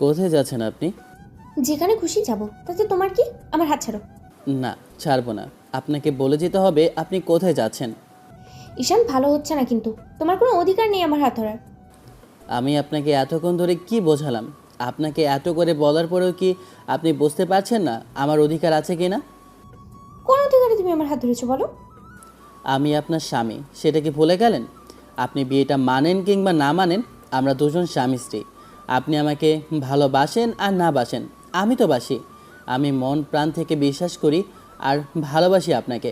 কোথায় যাচ্ছেন আপনি? যেখানে খুশি যাব, তাতে তোমার কি? আমার হাত ছাড়ো। না, ছাড়বো না। আপনাকে বলে যেতে হবে আপনি কোথায় যাচ্ছেন। ঈশান, ভালো হচ্ছে না কিন্তু। তোমার কোনো অধিকার নেই আমার হাত ধরার। আমি আপনাকে এতক্ষণ ধরে কি বোঝালাম? আপনাকে এত করে বলার পরেও কি আপনি বুঝতে পারছেন না আমার অধিকার আছে কি না? কোন অধিকারে তুমি আমার হাত ধরেছো বলো? আমি আপনার স্বামী, সেটা কি ভুলে গেলেন? আপনি বিয়েটা মানেন কিংবা না মানেন, আমরা দুজন স্বামী স্ত্রী। আপনি আমাকে ভালোবাসেন আর না বাসেন, আমি তো বাসি। আমি মন প্রাণ থেকে বিশ্বাস করি আর ভালোবাসি আপনাকে।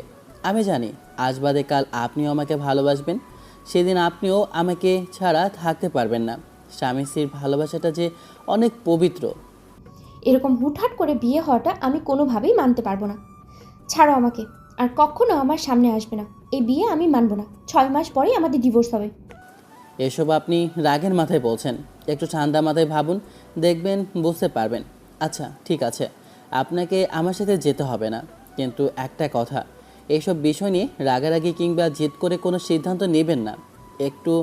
আমি জানি আজ বাদে কাল আপনিও আমাকে ভালোবাসবেন, সেদিন আপনিও আমাকে ছাড়া থাকতে পারবেন না। স্বামী স্ত্রীর ভালোবাসাটা যে অনেক পবিত্র। এরকম হুটহাট করে বিয়ে হওয়াটা আমি কোনোভাবেই মানতে পারবো না। ছাড়ো আমাকে। আর কখনো আমার সামনে আসবে না। এই বিয়ে আমি মানবো না। 6 মাস পরেই আমাদের ডিভোর্স হবে। এসব আপনি রাগের মাথায় বলছেন, একটু ঠান্ডা মাথায় ভাবুন, দেখবেন বুঝতে পারবেন। আচ্ছা ঠিক আছে, আপনাকে আমার সাথে যেতে হবে না, কিন্তু একটা কথা, এইসব বিষয় নিয়ে রাগারাগি কিংবা জেদ করে কোনো সিদ্ধান্ত নেবেন না। একটু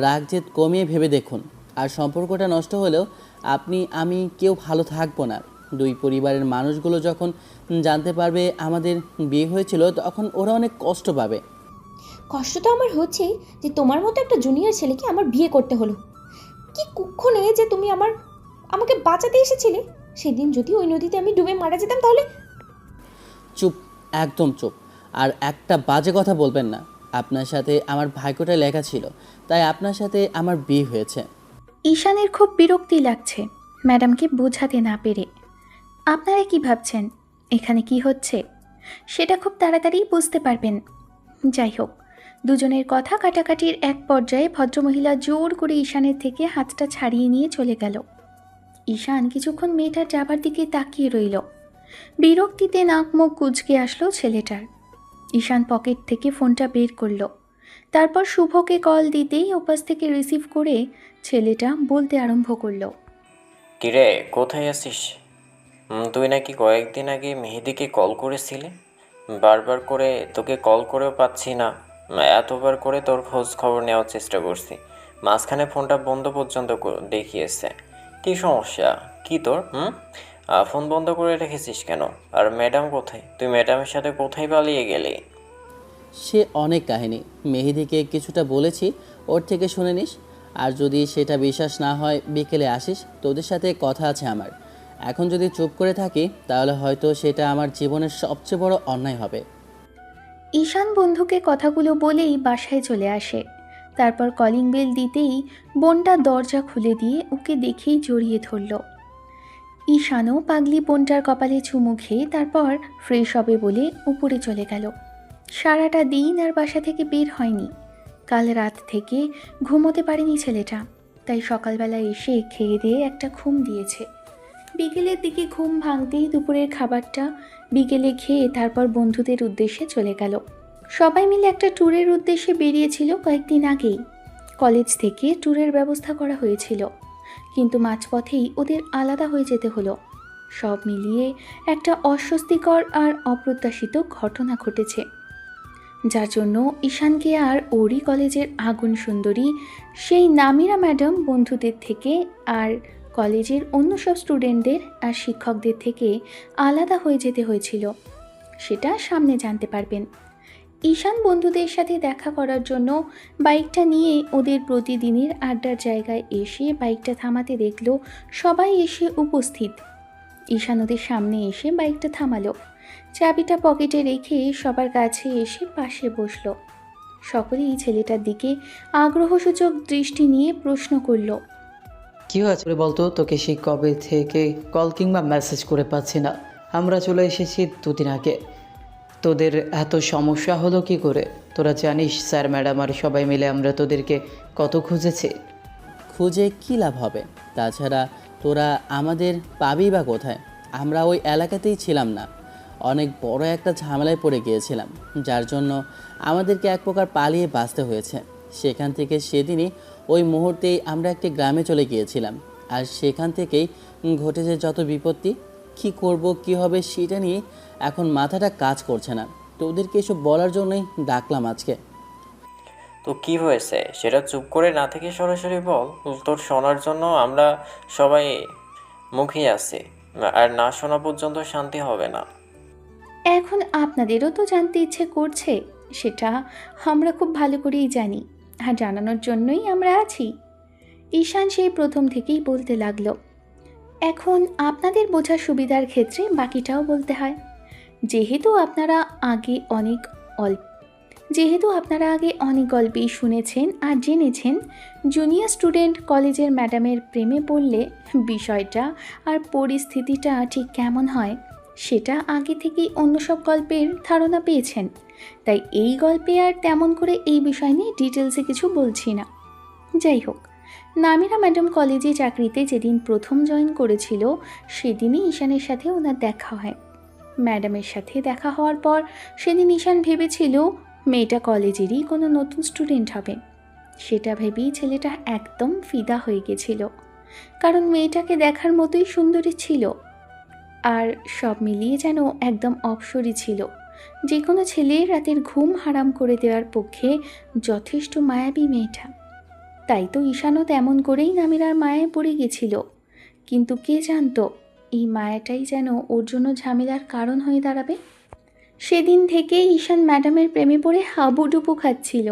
রাগ জেদ কমিয়ে ভেবে দেখুন। আর সম্পর্কটা নষ্ট হলেও আপনি আমি কেউ ভালো থাকবো না। দুই পরিবারের মানুষগুলো যখন জানতে পারবে আমাদের বিয়ে হয়েছিল, তখন ওরা অনেক কষ্ট পাবে। কষ্ট তো আমার হচ্ছেই, যে তোমার মতো একটা জুনিয়র ছেলেকে আমার বিয়ে করতে হলো। কি কুক্ষণে যে তুমি আমাকে বাঁচাতে এসেছিলে। সেদিন যদি ওই নদীতে আমি ডুবে মারা যেতাম তাহলে। চুপ, একদম চুপ। আর একটা বাজে কথা বলবেন না। আপনার সাথে আমার ভাগ্যটা লেখা ছিল, তাই আপনার সাথে আমার বিয়ে হয়েছে। ঈশানের খুব বিরক্তি লাগছে ম্যাডামকে বোঝাতে না পেরে। আপনারা কি ভাবছেন এখানে কি হচ্ছে সেটা খুব তাড়াতাড়ি বুঝতে পারবেন। যাই হোক, দুজনের কথা কাটাকাটির এক পর্যায়ে ভদ্রমহিলা জোর করে ঈশানের থেকে হাতটা ছাড়িয়ে নিয়ে চলে গেল। ঈশান কিছুক্ষণ মেয়েটার যাবার দিকে তাকিয়ে রইল। বিরক্তিতে নাক মুখ কুঁচকে আসলো ছেলেটার। ঈশান পকেট থেকে ফোনটা বের করলো। তারপর শুভকে কল দিতেই ওপাশ থেকে রিসিভ করে ছেলেটা বলতে আরম্ভ করলো। কিরে, কোথায় আছিস? তুই নাকি কয়েকদিন আগে মেহেদিকে কল করেছিলি। বারবার করে তোকে কল করেও পাচ্ছি না। এতবার করে তোর খোঁজ খবর নেওয়ার চেষ্টা করছি, মাঝখানে ফোনটা বন্ধ পর্যন্ত দেখিয়েছে। কী সমস্যা? কি তোর ফোন বন্ধ করে রেখেছিস কেন? আর ম্যাডাম কোথায়? তুই ম্যাডামের সাথে কোথায় পালিয়ে গেলি? সে অনেক কাহিনী, মেহেদিকে কিছুটা বলেছি, ওর থেকে শুনে নিস। আর যদি সেটা বিশ্বাস না হয় বিকেলে আসিস, তোদের সাথে কথা আছে আমার। এখন যদি চুপ করে থাকি তাহলে হয়তো সেটা আমার জীবনের সবচেয়ে বড় অন্যায় হবে। ঈশান বন্ধুকে কথাগুলো বলেই বাসায় চলে আসে। তারপর কলিং বেল দিতেই বোনটা দরজা খুলে দিয়ে ওকে দেখেই জড়িয়ে ধরল। ঈশানও পাগলি বোনটার কপালে চুমু খেয়ে তারপর ফ্রেশ হবে বলে উপরে চলে গেল। সারাটা দিন আর বাসা থেকে বের হয়নি। কাল রাত থেকে ঘুমোতে পারেনি ছেলেটা, তাই সকালবেলা এসে খেয়ে দিয়ে একটা ঘুম দিয়েছে। বিকেলের দিকে ঘুম ভাঙতেই দুপুরের খাবারটা বিকেলে খেয়ে তারপর বন্ধুদের উদ্দেশ্যে চলে গেল। সবাই মিলে একটা ট্যুরের উদ্দেশ্যে বেরিয়েছিল কয়েকদিন আগেই। কলেজ থেকে ট্যুরের ব্যবস্থা করা হয়েছিল, কিন্তু মাঝপথেই ওদের আলাদা হয়ে যেতে হলো। সব মিলিয়ে একটা অস্বস্তিকর আর অপ্রত্যাশিত ঘটনা ঘটেছে, যার জন্য ঈশানকে আর ওরই কলেজের আগুন সুন্দরী সেই নামিরা ম্যাডাম বন্ধুদের থেকে আর কলেজের অন্য সব স্টুডেন্টদের আর শিক্ষকদের থেকে আলাদা হয়ে যেতে হয়েছিল। সেটা সামনে জানতে পারবেন। ঈশান বন্ধুদের সাথে দেখা করার জন্য বাইকটা নিয়ে ওদের প্রতিদিনের আড্ডার জায়গায় এসে বাইকটা থামাতে দেখল সবাই এসে উপস্থিত। ঈশান ওদের সামনে এসে বাইকটা থামালো, চাবিটা পকেটে রেখে সবার কাছে এসে পাশে বসলো। সকলেই ছেলেটার দিকে আগ্রহসূচক দৃষ্টি নিয়ে প্রশ্ন করল। কি হয়েছে বলতো? তোকে সেই কবে থেকে কল কিংবা মেসেজ করে পাচ্ছি না। আমরা চলে এসেছি দুদিন আগে, তোদের এত সমস্যা হলো কি করে? তোরা জানিস স্যার ম্যাডাম আর সবাই মিলে আমরা তোদেরকে কত খুঁজেছি। খুঁজে কী লাভ হবে? তাছাড়া তোরা আমাদের পাবি বা কোথায়? আমরা ওই এলাকাতেই ছিলাম না, অনেক বড় একটা ঝামেলায় পড়ে গিয়েছিলাম, যার জন্য আমাদেরকে এক প্রকার পালিয়ে বাঁচতে হয়েছে। সেখান থেকে সেদিনই ওই মুহূর্তেই আমরা একটি গ্রামে চলে গিয়েছিলাম। আর সেখান থেকেই ঘটেছে যত বিপত্তি। কী করব কী হবে সেটা নিয়ে এখন মাথাটা কাজ করছে না। তোদেরকে এসব বলার জন্যই ডাকলাম আজকে। তো কি হয়েছে সেটা চুপ করে না থেকে সরাসরি বল। তোর শোনার জন্য আমরা সবাই মুখেই আছে, আর না শোনা পর্যন্ত শান্তি হবে না। এখন আপনাদেরও তো জানতে ইচ্ছে করছে, সেটা আমরা খুব ভালো করেই জানি, আর জানানোর জন্যই আমরা আছি। ঈশান সেই প্রথম থেকেই বলতে লাগলো। এখন আপনাদের বোঝার সুবিধার ক্ষেত্রে বাকিটাও বলতে হয়। যেহেতু আপনারা আগে অনেক গল্পেই শুনেছেন আর জেনেছেন জুনিয়র স্টুডেন্ট কলেজের ম্যাডামের প্রেমে পড়লে বিষয়টা আর পরিস্থিতিটা ঠিক কেমন হয় সেটা আগে থেকেই অন্য সব গল্পের ধারণা পেয়েছেন, তাই এই গল্পে আর তেমন করে এই বিষয় নিয়ে ডিটেলসে কিছু বলছি না। যাই হোক, নামিরা ম্যাডাম কলেজে চাকরিতে যেদিন প্রথম জয়েন করেছিল সেদিনই ঈশানের সাথে ওনার দেখা হয়। ম্যাডামের সাথে দেখা হওয়ার পর সেদিন ঈশান ভেবেছিল মেয়েটা কলেজেরই কোনো নতুন স্টুডেন্ট হবে। সেটা ভেবেই ছেলেটা একদম ফিদা হয়ে গেছিল, কারণ মেয়েটাকে দেখার মতোই সুন্দরী ছিল, আর সব মিলিয়ে যেন একদম অপসরী ছিল। যে কোনো ছেলে রাতের ঘুম হারাম করে দেওয়ার পক্ষে যথেষ্ট মায়াবী মেয়েটা। তাই তো ঈশানও তেমন করেই নামিরার মায়ায় পড়ে গেছিল, কিন্তু কে জানতো এই মায়াটাই যেন ওর জন্য ঝামেলার কারণ হয়ে দাঁড়াবে। সেদিন থেকে ঈশান ম্যাডামের প্রেমে পড়ে হাবুডুবু খাচ্ছিল।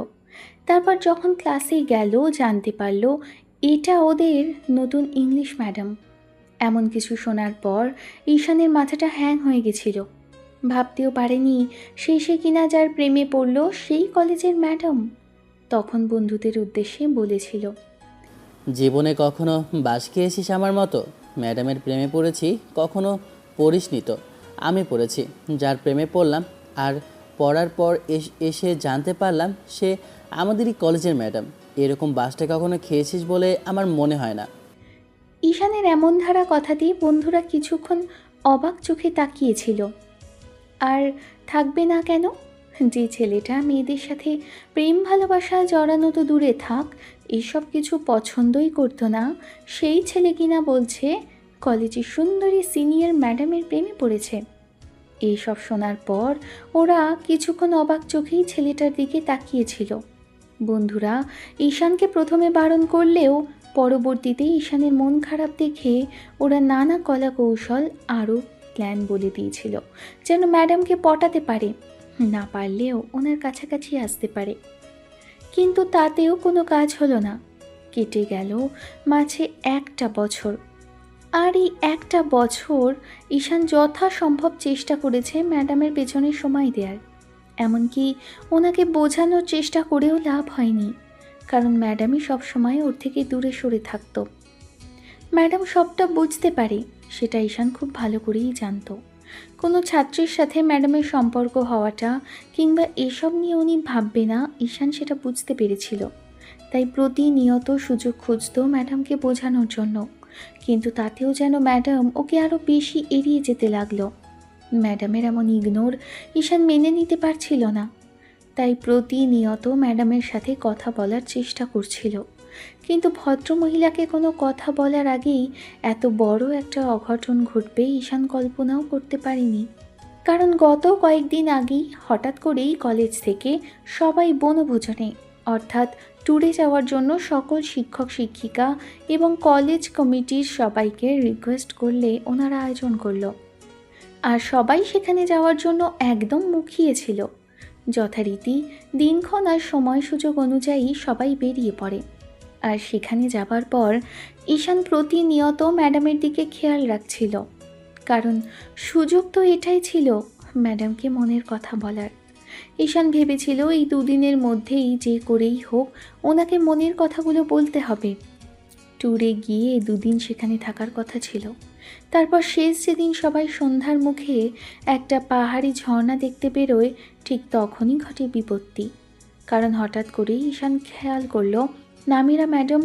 তারপর যখন ক্লাসে গেল জানতে পারল এটা ওদের নতুন ইংলিশ ম্যাডাম। এমন কিছু শোনার পর ঈশানের মাথাটা হ্যাং হয়ে গেছিল। ভাবতেও পারেনি সে কিনা যার প্রেমে পড়ল সেই কলেজের ম্যাডাম। তখন বন্ধুদের উদ্দেশ্যে বলেছিল, জীবনে কখনো বাস খেয়েছিস আমার মতো? ম্যাডামের প্রেমে পড়েছি, কখনো পড়িসনি তো? আমি পড়েছি, যার প্রেমে পড়লাম আর পড়ার পর এসে জানতে পারলাম সে আমাদেরই কলেজের ম্যাডাম। এরকম বাসটা কখনো খেয়েছিস বলে আমার মনে হয় না। ঈশানের এমন ধারা কথাতে বন্ধুরা কিছুক্ষণ অবাক চোখে তাকিয়েছিল। আর থাকবে না কেন? যে ছেলেটা মেয়েদের সাথে প্রেম ভালোবাসা জড়ানো তো দূরে থাক, এসব কিছু পছন্দই করতো না, সেই ছেলে কিনা বলছে কলেজের সুন্দরী সিনিয়র ম্যাডামের প্রেমে পড়েছে। এইসব শোনার পর ওরা কিছুক্ষণ অবাক চোখেই ছেলেটার দিকে তাকিয়েছিল। বন্ধুরা ঈশানকে প্রথমে বারণ করলেও পরবর্তীতে ঈশানের মন খারাপ দেখে ওরা নানা কলা কৌশল আরও প্ল্যান বলে দিয়েছিল, যেন ম্যাডামকে পটাতে পারে, না পারলেও ওনার কাছাকাছি আসতে পারে। কিন্তু তাতেও কোনো কাজ হলো না। কেটে গেল মাঝে একটা বছর। আর এই একটা বছর ঈশান যথাসম্ভব চেষ্টা করেছে ম্যাডামের পেছনে সময় দেওয়ার। এমনকি ওনাকে বোঝানোর চেষ্টা করেও লাভ হয়নি, কারণ ম্যাডামই সবসময় ওর থেকে দূরে সরে থাকত। ম্যাডাম সবটা বুঝতে পারে, সেটা ঈশান খুব ভালো করেই জানতো। কোনো ছাত্রীর সাথে ম্যাডামের সম্পর্ক হওয়াটা কিংবা এসব নিয়ে উনি ভাববে না, ঈশান সেটা বুঝতে পেরেছিল। তাই প্রতিনিয়ত সুযোগ খুঁজত ম্যাডামকে বোঝানোর জন্য, কিন্তু তাতেও যেন ম্যাডাম ওকে আরও বেশি এড়িয়ে যেতে লাগলো। ম্যাডামের এমন ইগনোর ঈশান মেনে নিতে পারছিল না, তাই প্রতিনিয়ত ম্যাডামের সাথে কথা বলার চেষ্টা করছিল। কিন্তু ভদ্রমহিলাকে কোনো কথা বলার আগেই এত বড় একটা অঘটন ঘটবে ঈশান কল্পনাও করতে পারেনি। কারণ গত কয়েকদিন আগেই হঠাৎ করেই কলেজ থেকে সবাই বনভোজনে অর্থাৎ ট্যুরে যাওয়ার জন্য সকল শিক্ষক শিক্ষিকা এবং কলেজ কমিটির সবাইকে রিকোয়েস্ট করলে ওনারা আয়োজন করলো। আর সবাই সেখানে যাওয়ার জন্য একদম মুখিয়েছিল। যথারীতি দিনক্ষণ আর সময় সুযোগ অনুযায়ী সবাই বেরিয়ে পড়ে। আর সেখানে যাবার পর ঈশান প্রতিনিয়ত ম্যাডামের দিকে খেয়াল রাখছিল, কারণ সুযোগ তো এটাই ছিল ম্যাডামকে মনের কথা বলার। ঈশান ভেবেছিল এই দুদিনের মধ্যেই যে করেই হোক ওনাকে মনের কথাগুলো বলতে হবে। ট্যুরে গিয়ে দুদিন সেখানে থাকার কথা ছিল। তারপর শেষ যেদিন সবাই সন্ধ্যার মুখে একটা পাহাড়ি ঝর্ণা দেখতে বেরোয়, ঠিক তখনই ঘটে বিপত্তি। কারণ হঠাৎ করেই ঈশান খেয়াল করলো নামিরা ম্যাডাম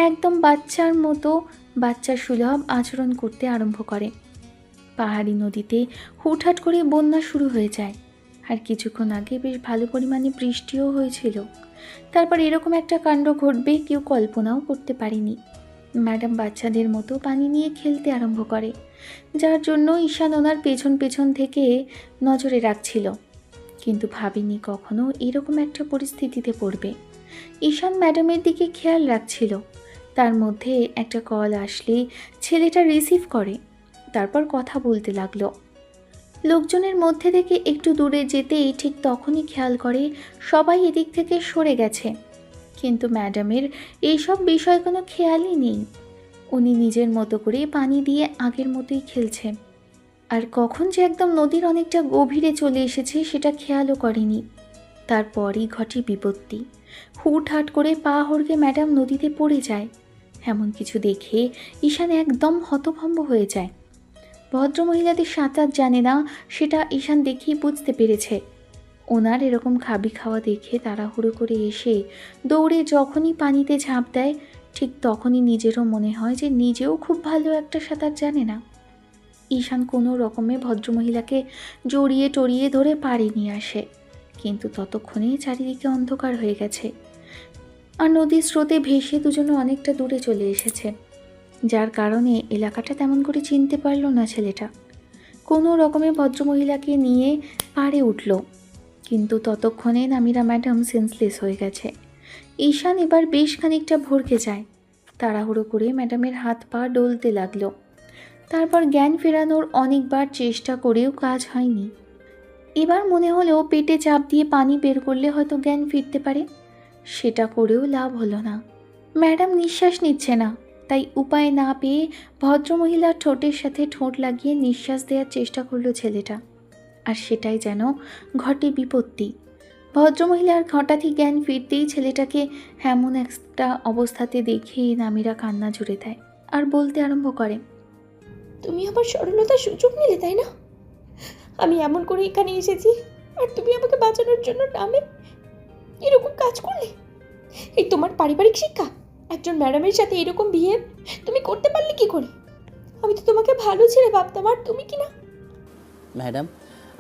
একদম বাচ্চার মতো বাচ্চা সুলভ আচরণ করতে আরম্ভ করে। পাহাড়ি নদীতে হুটহাট করে বন্যা শুরু হয়ে যায়, আর কিছুক্ষণ আগে বেশ ভালো পরিমাণে বৃষ্টিও হয়েছিল। তারপর এরকম একটা কাণ্ড ঘটবে কেউ কল্পনাও করতে পারেনি। ম্যাডাম বাচ্চাদের মতো পানি নিয়ে খেলতে আরম্ভ করে, যার জন্য ঈশান ওনার পেছন পেছন থেকে নজরে রাখছিল, কিন্তু ভাবেনি কখনো এরকম একটা পরিস্থিতিতে পড়বে। ঈশান ম্যাডামের দিকে খেয়াল রাখছিল, তার মধ্যে একটা কল আসলে ছেলেটা রিসিভ করে, তারপর কথা বলতে লাগলো। লোকজনের মধ্যে থেকে একটু দূরে যেতেই ঠিক তখনই খেয়াল করে সবাই এদিক থেকে সরে গেছে, কিন্তু ম্যাডামের এইসব বিষয় কোনো খেয়ালই নেই। উনি নিজের মতো করে পানি দিয়ে আগের মতোই খেলছে, আর কখন যে একদম নদীর অনেকটা গভীরে চলে এসেছে সেটা খেয়ালও করেনি। তারপরই ঘটে বিপত্তি। হুটহাট করে পা হড়কে ম্যাডাম নদীতে পড়ে যায়। এমন কিছু দেখে ঈশান একদম হতভম্ব হয়ে যায়। ভদ্রমহিলাদের সাঁতার জানে না সেটা ঈশান দেখেই বুঝতে পেরেছে। ওনার এরকম খাবি খাওয়া দেখে তাড়াহুড়ো করে এসে দৌড়ে যখনই পানিতে ঝাঁপ দেয়, ঠিক তখনই নিজেরও মনে হয় যে নিজেও খুব ভালো একটা সাঁতার জানে না। ঈশান কোনো রকমে ভদ্রমহিলাকে জড়িয়ে টড়িয়ে ধরে পাড়ে নিয়ে আসে, কিন্তু ততক্ষণে চারিদিকে অন্ধকার হয়ে গেছে আর নদীর স্রোতে ভেসে দুজনে অনেকটা দূরে চলে এসেছে, যার কারণে এলাকাটা তেমন করে চিনতে পারল না ছেলেটা। কোনো রকমে ভদ্রমহিলাকে নিয়ে পাড়ে উঠল, কিন্তু ততক্ষণে নামিরা ম্যাডাম সেন্সলেস হয়ে গেছে। ঈশান এবার বেশ খানিকটা ভরকে যায়। তাড়াহুড়ো করে ম্যাডামের হাত পা ডলতে লাগলো। তারপর জ্ঞান ফেরানোর অনেকবার চেষ্টা করেও কাজ হয়নি। এবার মনে হলো পেটে চাপ দিয়ে পানি বের করলে হয়তো জ্ঞান ফিরতে পারে, সেটা করেও লাভ হলো না। ম্যাডাম নিঃশ্বাস নিচ্ছে না, তাই উপায় না পেয়ে ভদ্রমহিলার ঠোঁটের সাথে ঠোঁট লাগিয়ে নিঃশ্বাস দেওয়ার চেষ্টা করলো ছেলেটা, আর সেটাই যেন ঘটে বিপত্তি। ভদ্রমহিলার হঠাৎই জ্ঞান ফিরতেই ছেলেটাকে এমন একটা অবস্থাতে দেখে নামিরা কান্না জুড়ে দেয় আর বলতে আরম্ভ করে, তুমি আমার সরলতার সুযোগ নিলে, তাই না? আমি এমন করে এখানে এসেছি আর তুমি আমাকে বাঁচানোর জন্য নামে এরকম কাজ করলে? এই তোমার পারিবারিক শিক্ষা? একজন ম্যাডামের সাথে এরকম বিহেভ তুমি করতে পারলে কি করে? আমি তো তোমাকে ভালো ছেলে ভাবতাম, আর তুমি কি না। ম্যাডাম,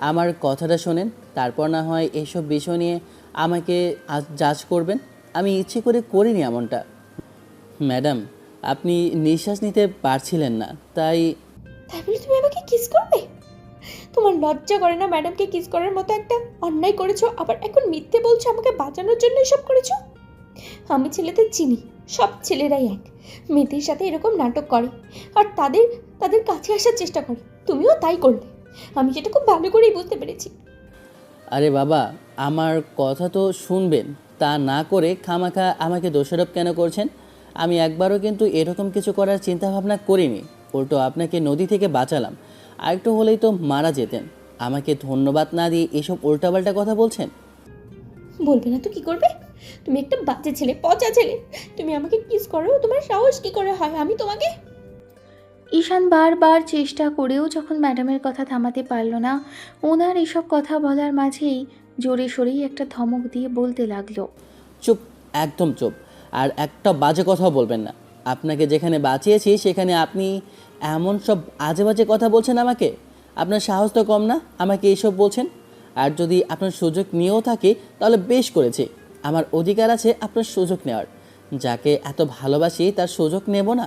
আমার কথাটা শোনেন, তারপর না হয় এইসব বিষয় নিয়ে আমাকে জাজ করবেন। আমি ইচ্ছে করে করিনি এমনটা। ম্যাডাম, আপনি নিঃশ্বাস নিতে পারছিলেন না, তাই বলে তুমি আমাকে কিস করবে? তোমার লজ্জা করে না ম্যাডামকে কিস করার মতো একটা অন্যায় করেছো, আবার এখন মিথ্যে বলছো আমাকে বাঁচানোর জন্য এসব করেছো? আমি ছেলেদের চিনি, সব ছেলেরাই এক, মেয়েদের সাথে এরকম নাটক করে আর তাদের কাছে আসার চেষ্টা করে। তুমিও তাই করলে, আমি সেটা খুব ভালো করেই বুঝতে পেরেছি। আরে বাবা, আমার কথা তো শুনবেন, তা না করে খামাখা আমাকে দোষারোপ কেন করছেন? আমি একবারও কিন্তু এরকম কিছু করার চিন্তাভাবনা করিনি। উল্টো আপনাকে নদী থেকে বাঁচালাম, আরেকটু হলেই তো মারা যেতেন। আমাকে ধন্যবাদ না দিয়ে এসব উল্টাপাল্টা কথা বলছেন। বলবে না তো কি করবে? তুমি একটা বাজে ছেলে, পচা ছেলে। তুমি আমাকে কিস করো, তোমার সাহস কি করে হয়? আমি তোমাকে ঈশান বারবার চেষ্টা করেও যখন ম্যাডামের কথা থামাতে পারল না, ওনার এসব কথা বলার মাঝেই জোরে সোরেই একটা ধমক দিয়ে বলতে লাগলো, চুপ, একদম চুপ। আর একটা বাজে কথাও বলবেন না। আপনাকে যেখানে বাঁচিয়েছি সেখানে আপনি এমন সব আজে বাজে কথা বলছেন আমাকে। আপনার সাহস তো কম না আমাকে এইসব বলছেন। আর যদি আপনার সুযোগ নিয়েও থাকে তাহলে বেশ করেছি। আমার অধিকার আছে আপনার সুযোগ নেওয়ার। যাকে এত ভালোবাসি তার সুযোগ নেব না?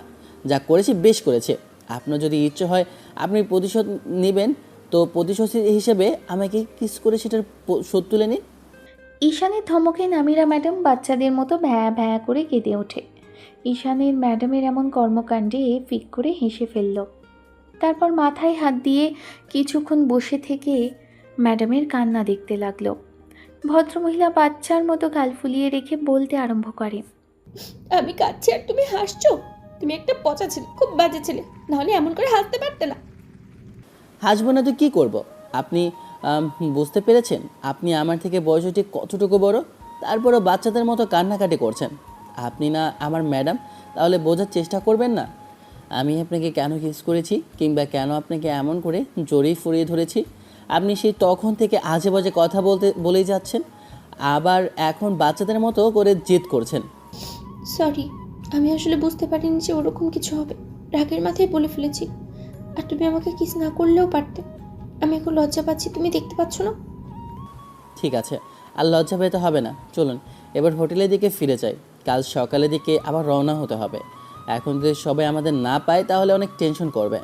যা করেছি বেশ করেছে। আপনার যদি ইচ্ছে হয় আপনি প্রতিশোধ নেবেন, তো প্রতিশোধ হিসেবে আমাকে কিস করে সেটার শোধ তুলে নিন। ঈশানের ধমকে নামিরা ম্যাডাম বাচ্চাদের মতো ভ্যাঁ ভ্যাঁ করে কেঁদে ওঠে। ঈশানের ম্যাডামের এমন কর্মকাণ্ডে ফিক করে হেসে ফেলল। তারপর মাথায় হাত দিয়ে কিছুক্ষণ বসে থেকে ম্যাডামের কান্না দেখতে লাগলো। ভদ্রমহিলা বাচ্চার মতো গাল ফুলিয়ে রেখে বলতে আরম্ভ করে, আমি কাঁদছি আর তুমি হাসছো? তুমি একটা পচা ছেলে, খুব বাজে ছেলে, নাহলে এমন করে হাসতে পারতে না। হাসবো না তো কী করব? আপনি বুঝতে পেরেছেন আপনি আমার থেকে বয়সে ঠিক কতটুকু বড়? তারপরও বাচ্চাদের মতো কান্নাকাটি করছেন। আপনি না আমার ম্যাডাম, তাহলে বোঝার চেষ্টা করবেন না আমি আপনাকে কেন কিস করেছি, কিংবা কেন আপনাকে এমন করে জড়িয়ে ফুরিয়ে ধরেছি? আপনি সেই তখন থেকে আজে বাজে কথা বলেই যাচ্ছেন, আবার এখন বাচ্চাদের মতো করে জেদ করছেন। সরি, আমি আসলে বুঝতে পারিনি যে ওরকম কিছু হবে। রাগের মাথায় বলে ফেলেছি। আর তুমি আমাকে কিস না করলেও পারতে। আমি এখন লজ্জা পাচ্ছি, তুমি দেখতে পাচ্ছ না? ঠিক আছে, আর লজ্জা পেতে হবে না। চলুন এবার হোটেলের দিকে ফিরে যাই। কাল সকালের দিকে আবার রওনা হতে হবে। এখন যদি সবাই আমাদের না পায় তাহলে অনেক টেনশন করবে।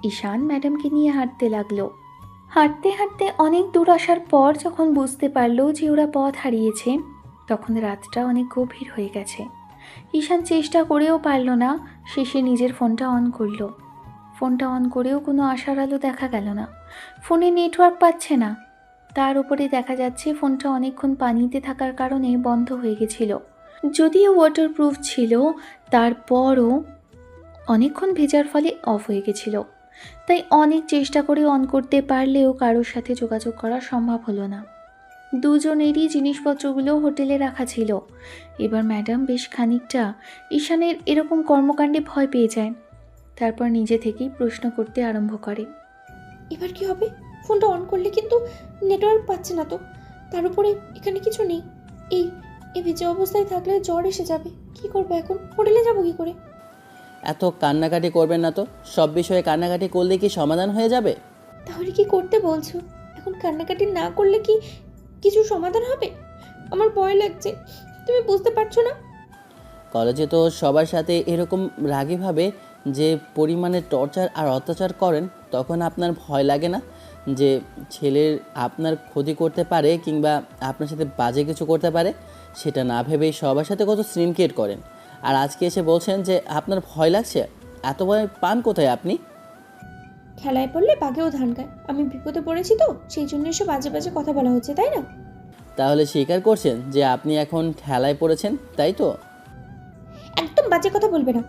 ঈশান ম্যাডামকে নিয়ে হাঁটতে লাগলো। হাঁটতে হাঁটতে অনেক দূর আসার পর যখন বুঝতে পারলো যে ওরা পথ হারিয়েছে, তখন রাতটা অনেক গভীর হয়ে গেছে। ঈশান চেষ্টা করেও পারল না, শেষে নিজের ফোনটা অন করলো। ফোনটা অন করেও কোনো আশার আলো দেখা গেল না। ফোনে নেটওয়ার্ক পাচ্ছে না। তার উপরে দেখা যাচ্ছে ফোনটা অনেকক্ষণ পানিতে থাকার কারণে বন্ধ হয়ে গেছিল। যদিও ওয়াটারপ্রুফ ছিল, তারপরও অনেকক্ষণ ভেজার ফলে অফ হয়ে গেছিল। তাই অনেক চেষ্টা করে অন করতে পারলেও কারোর সাথে যোগাযোগ করা সম্ভব হলো না। দুজনেরই জিনিসপত্রগুলো হোটেলে রাখা ছিল। এবার ম্যাডাম বেশ খানিকটা ঈশানের এরকম কর্মকাণ্ডে ভয় পেয়ে যায়। তারপর নিজে থেকেই প্রশ্ন করতে আরম্ভ করে। এবার কি হবে? ফোনটা অন করলে কিন্তু নেটওয়ার্ক পাচ্ছে না তো। তার উপরে এখানে কিছু নেই। এই এই ভিজে অবস্থায় থাকলে জ্বর এসে যাবে। কি করবো এখন? হোটেলে যাবো কি করে? এত কান্নাকাটি করবেন না তো। সব বিষয়ে কান্নাকাটি করলে কি সমাধান হয়ে যাবে? তাহলে কি করতে বলছো? এখন কান্নাকাটি না করলে কি কিছু সমাধান হবে? আমার ভয় লাগছে। তুমি বুঝতে পারছো না? কলেজে তো সবার সাথে এরকম রাগীভাবে যে পরিমাণে টর্চার আর অত্যাচার করেন, তখন আপনার ভয় লাগে না যে ছেলের আপনার ক্ষতি করতে পারে কিংবা আপনার সাথে বাজে কিছু করতে পারে? সেটা না ভেবেই সবার সাথে কত সিনক্রিয়েট করেন, আর আজকে এসে বলছেন যে আপনার ভয় লাগছে। এত ভয় পান কোথায় আপনি? খেলায় পড়লে বাঘেও ধান খায়। আমি বিপদে পড়েছি তো, সেই জন্য এসব বাজে বাজে কথা বলা হচ্ছে, তাই না? তাহলে স্বীকার করছেন যে আপনি এখন ঠেলায় পড়েছেন, তাই তো? একদম বাজে কথা বলবে না।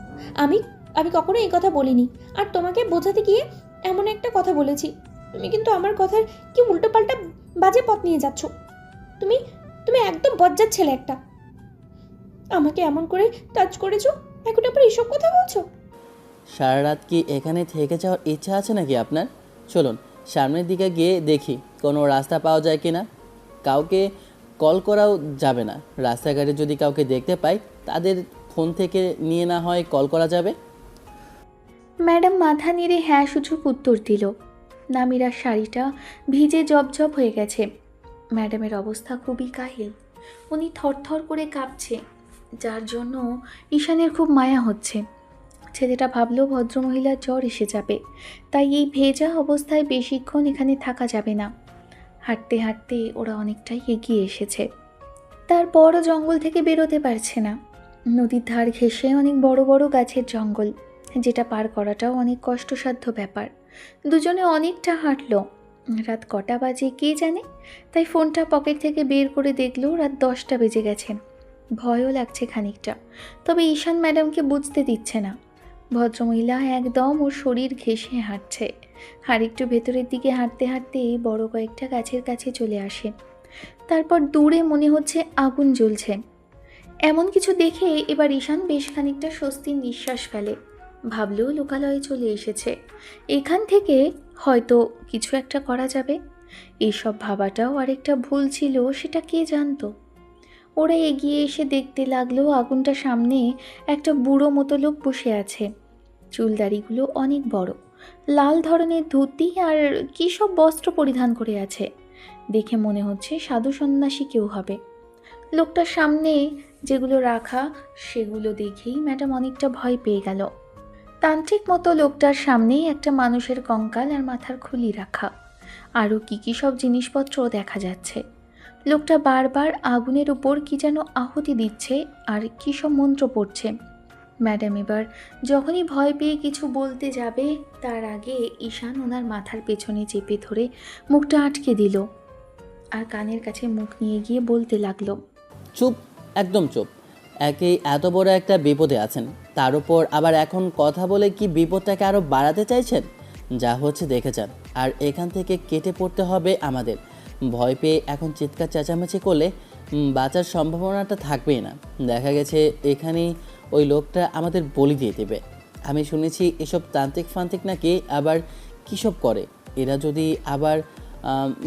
আমি আমি কখনো এই কথা বলিনি। আর তোমাকে বোঝাতে গিয়ে এমন একটা কথা বলেছি। তুমি কিন্তু আমার কথার কি উল্টোপাল্টা বাজে পথ নিয়ে যাচ্ছ। তুমি তুমি একদম বজ্জাত ছেলে একটা। আমাকে এমন করে টাচ করেছো, এখন আবার এসব কথা বলছো? সারা রাত কি এখানে থেকে যাওয়ার ইচ্ছা আছে নাকি আপনার? চলুন সামনের দিকে গিয়ে দেখি কোনো রাস্তা পাওয়া যায় কি না। কাউকে কল করাও যাবে না। রাস্তাঘাটে যদি কাউকে দেখতে পাই, তাদের ফোন থেকে নিয়ে না হয় কল করা যাবে। ম্যাডাম মাথা নেড়ে হ্যাঁ সূচক উত্তর দিল। নামিরার শাড়িটা ভিজে জবজব হয়ে গেছে। ম্যাডামের অবস্থা খুবই কাহিল। উনি থরথর করে কাঁপছে, যার জন্য ঈশানের খুব মায়া হচ্ছে। ছেলেটা ভাবলো ভদ্রমহিলার জ্বর এসে যাবে, তাই এই ভেজা অবস্থায় বেশিক্ষণ এখানে থাকা যাবে না। হাঁটতে হাঁটতে ওরা অনেকটাই এগিয়ে এসেছে। তারপরও জঙ্গল থেকে বেরোতে পারছে না। নদীর ধার ঘেঁষে অনেক বড় বড় গাছের জঙ্গল, যেটা পার করাটাও অনেক কষ্টসাধ্য ব্যাপার। দুজনে অনেকটা হাঁটলো। রাত কটা বাজে কে জানে, তাই ফোনটা পকেট থেকে বের করে দেখলো রাত 10টা বেজে গেছে। ভয়ও লাগছে খানিকটা, তবে ঈশান ম্যাডামকে বুঝতে দিচ্ছে না। ভদ্রমহিলা একদম ওর শরীর ঘেঁষে হাঁটছে, আর একটু ভেতরের দিকে হাঁটতে হাঁটতে বড় কয়েকটা গাছের কাছে চলে আসে। তারপর দূরে মনে হচ্ছে আগুন জ্বলছে। এমন কিছু দেখে এবার ঈশান বেশ খানিকটা স্বস্তির নিঃশ্বাস ফেলে। ভাবলেও লোকালয়ে চলে এসেছে, এখান থেকে হয়তো কিছু একটা করা যাবে। এইসব ভাবাটাও আরেকটা ভুল ছিল, সেটা কে জানতো। ওরা এগিয়ে এসে দেখতে লাগলো আগুনটা সামনে একটা বুড়ো মতো লোক বসে আছে। চুলদাড়িগুলো অনেক বড়, লাল ধরনের ধুতি আর কী সব বস্ত্র পরিধান করে আছে। দেখে মনে হচ্ছে সাধু সন্ন্যাসী কেউ হবে। লোকটার সামনে যেগুলো রাখা সেগুলো দেখেই ম্যাডাম অনেকটা ভয় পেয়ে গেল। তান্ত্রিক মতো লোকটার সামনেই একটা মানুষের কঙ্কাল আর মাথার খুলি রাখা, আরও কী সব জিনিসপত্র দেখা যাচ্ছে। লোকটা বারবার আগুনের উপর কি যেন আহুতি দিচ্ছে আর কী সব মন্ত্র পড়ছে। ম্যাডাম এবার যখনই ভয় পেয়ে কিছু বলতে যাবে, তার আগে ঈশান ওনার মাথার পেছনে চেপে ধরে মুখটা আটকে দিল আর কানের কাছে মুখ নিয়ে গিয়ে বলতে লাগলো, চুপ, একদম চুপ। একেই এত বড় একটা বিপদে আছেন, তার উপর আবার এখন কথা বলে কি বিপদটাকে আরও বাড়াতে চাইছেন? যা হচ্ছে দেখে যান, আর এখান থেকে কেটে পড়তে হবে আমাদের। ভয় পেয়ে এখন চিৎকার চেঁচামেচি করলে বাঁচার সম্ভাবনাটা থাকবেই না। দেখা গেছে এখানেই ওই লোকটা আমাদের বলি দিয়ে দেবে। আমি শুনেছি এসব তান্ত্রিক ফান্ত্রিক নাকি আবার কী সব করে। এরা যদি আবার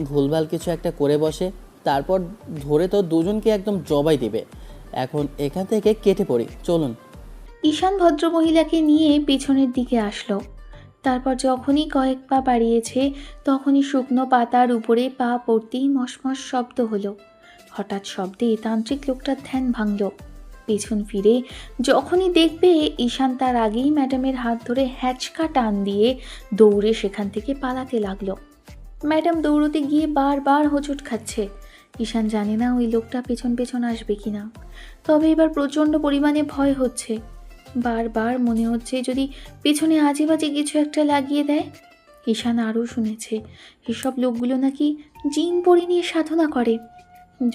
ভুলভাল কিছু একটা করে বসে, তারপর ধরে তো দুজনকে একদম জবাই দেবে। এখন এখান থেকে কেটে পড়ি, চলুন। ঈশান ভদ্রমহিলাকে নিয়ে পেছনের দিকে আসলো। তারপর যখনই কয়েক পা বাড়িয়েছে, তখনই শুকনো পাতার উপরে পা পড়তেই মশমশ শব্দ হলো। হঠাৎ শব্দে তান্ত্রিক লোকটার ধ্যান ভাঙল। পেছন ফিরে যখনই দেখবে ঈশান, তার আগেই ম্যাডামের হাত ধরে হ্যাচকা টান দিয়ে দৌড়ে সেখান থেকে পালাতে লাগলো। ম্যাডাম দৌড়তে গিয়ে বারবার হোঁচট খাচ্ছে, ঈশান জানে না ওই লোকটা পেছন পেছন আসবে কি না। তবে এবার প্রচণ্ড পরিমাণে ভয় হচ্ছে। বারবার মনে হচ্ছে যদি পেছনে আজে বাজে কিছু একটা লাগিয়ে দেয়। ঈশান আরও শুনেছে এসব লোকগুলো নাকি জিন পরি নিয়ে সাধনা করে।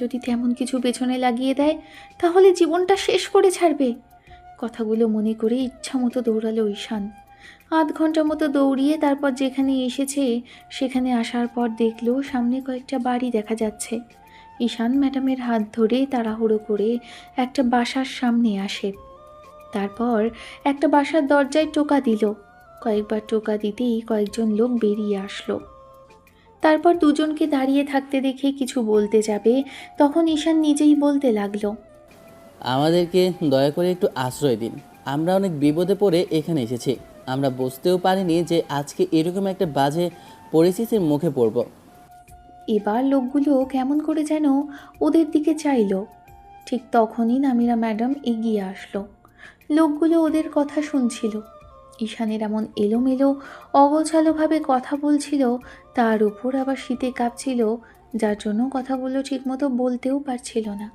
যদি তেমন কিছু পেছনে লাগিয়ে দেয় তাহলে জীবনটা শেষ করে ছাড়বে। কথাগুলো মনে করে ইচ্ছা মতো দৌড়ালো ঈশান। আধ ঘন্টা মতো দৌড়িয়ে তারপর যেখানে এসেছে সেখানে আসার পর দেখলো সামনে কয়েকটা বাড়ি দেখা যাচ্ছে। ঈশান ম্যাডামের হাত ধরে তাড়াহুড়ো করে একটা বাসার সামনে আসে। তারপর একটা বাসার দরজায় টোকা দিল। কয়েকবার টোকা দিতেই কয়েকজন লোক বেরিয়ে আসলো। তারপর দুজনকে দাঁড়িয়ে থাকতে দেখে কিছু বলতে যাবে তখন ঈশান নিজেই বলতে লাগলো, আমাদেরকে দয়া করে একটু আশ্রয় দিন। আমরা অনেক বিপদে পড়ে এখানে এসেছি। আমরা বুঝতেও পারিনি যে আজকে এরকম একটা বাজে পরিস্থিতির মুখে পড়ব। এবার লোকগুলো কেমন করে যেন ওদের দিকে চাইলো। ঠিক তখনই নামিরা ম্যাডাম এগিয়ে আসলো। লোকগুলো ওদের কথা শুনছিল। ঈশানের এমন এলোমেলো অগোছালোভাবে কথা বলছিল, তার উপর আবার শীতে কাঁপছিল, যার জন্য কথাগুলো ঠিকমতো বলতেও পারছিল না।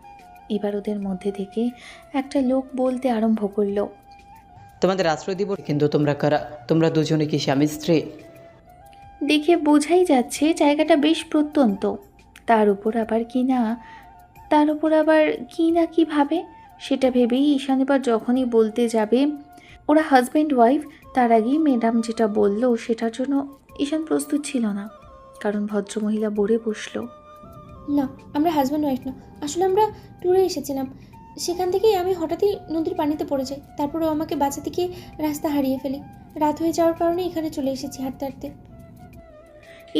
এবার ওদের মধ্যে থেকে একটা লোক বলতে আরম্ভ করলো, তোমাদের আশ্রয় দিব, কিন্তু তোমরা কারা? তোমরা দুজনে কি স্বামী স্ত্রী? দেখে বোঝাই যাচ্ছে জায়গাটা বেশ প্রত্যন্ত। তার উপর আবার কি না কি ভাবে সেটা ভেবেই ঈশান এবার যখনই বলতে যাবে ওরা হাজব্যান্ড ওয়াইফ, তার আগেই ম্যাডাম যেটা বলল সেটার জন্য ঈশান প্রস্তুত ছিল না। কারণ ভদ্রমহিলা বলে বসলো, না, আমরা হাজব্যান্ড ওয়াইফ না। আসলে আমরা ট্যুরে এসেছিলাম, সেখান থেকেই আমি হঠাৎই নদীর পানিতে পড়ে যাই। তারপর ও আমাকে বাঁচাতে গিয়ে রাস্তা হারিয়ে ফেলি। রাত হয়ে যাওয়ার কারণে এখানে চলে এসেছি হাঁটতে হাঁটতে।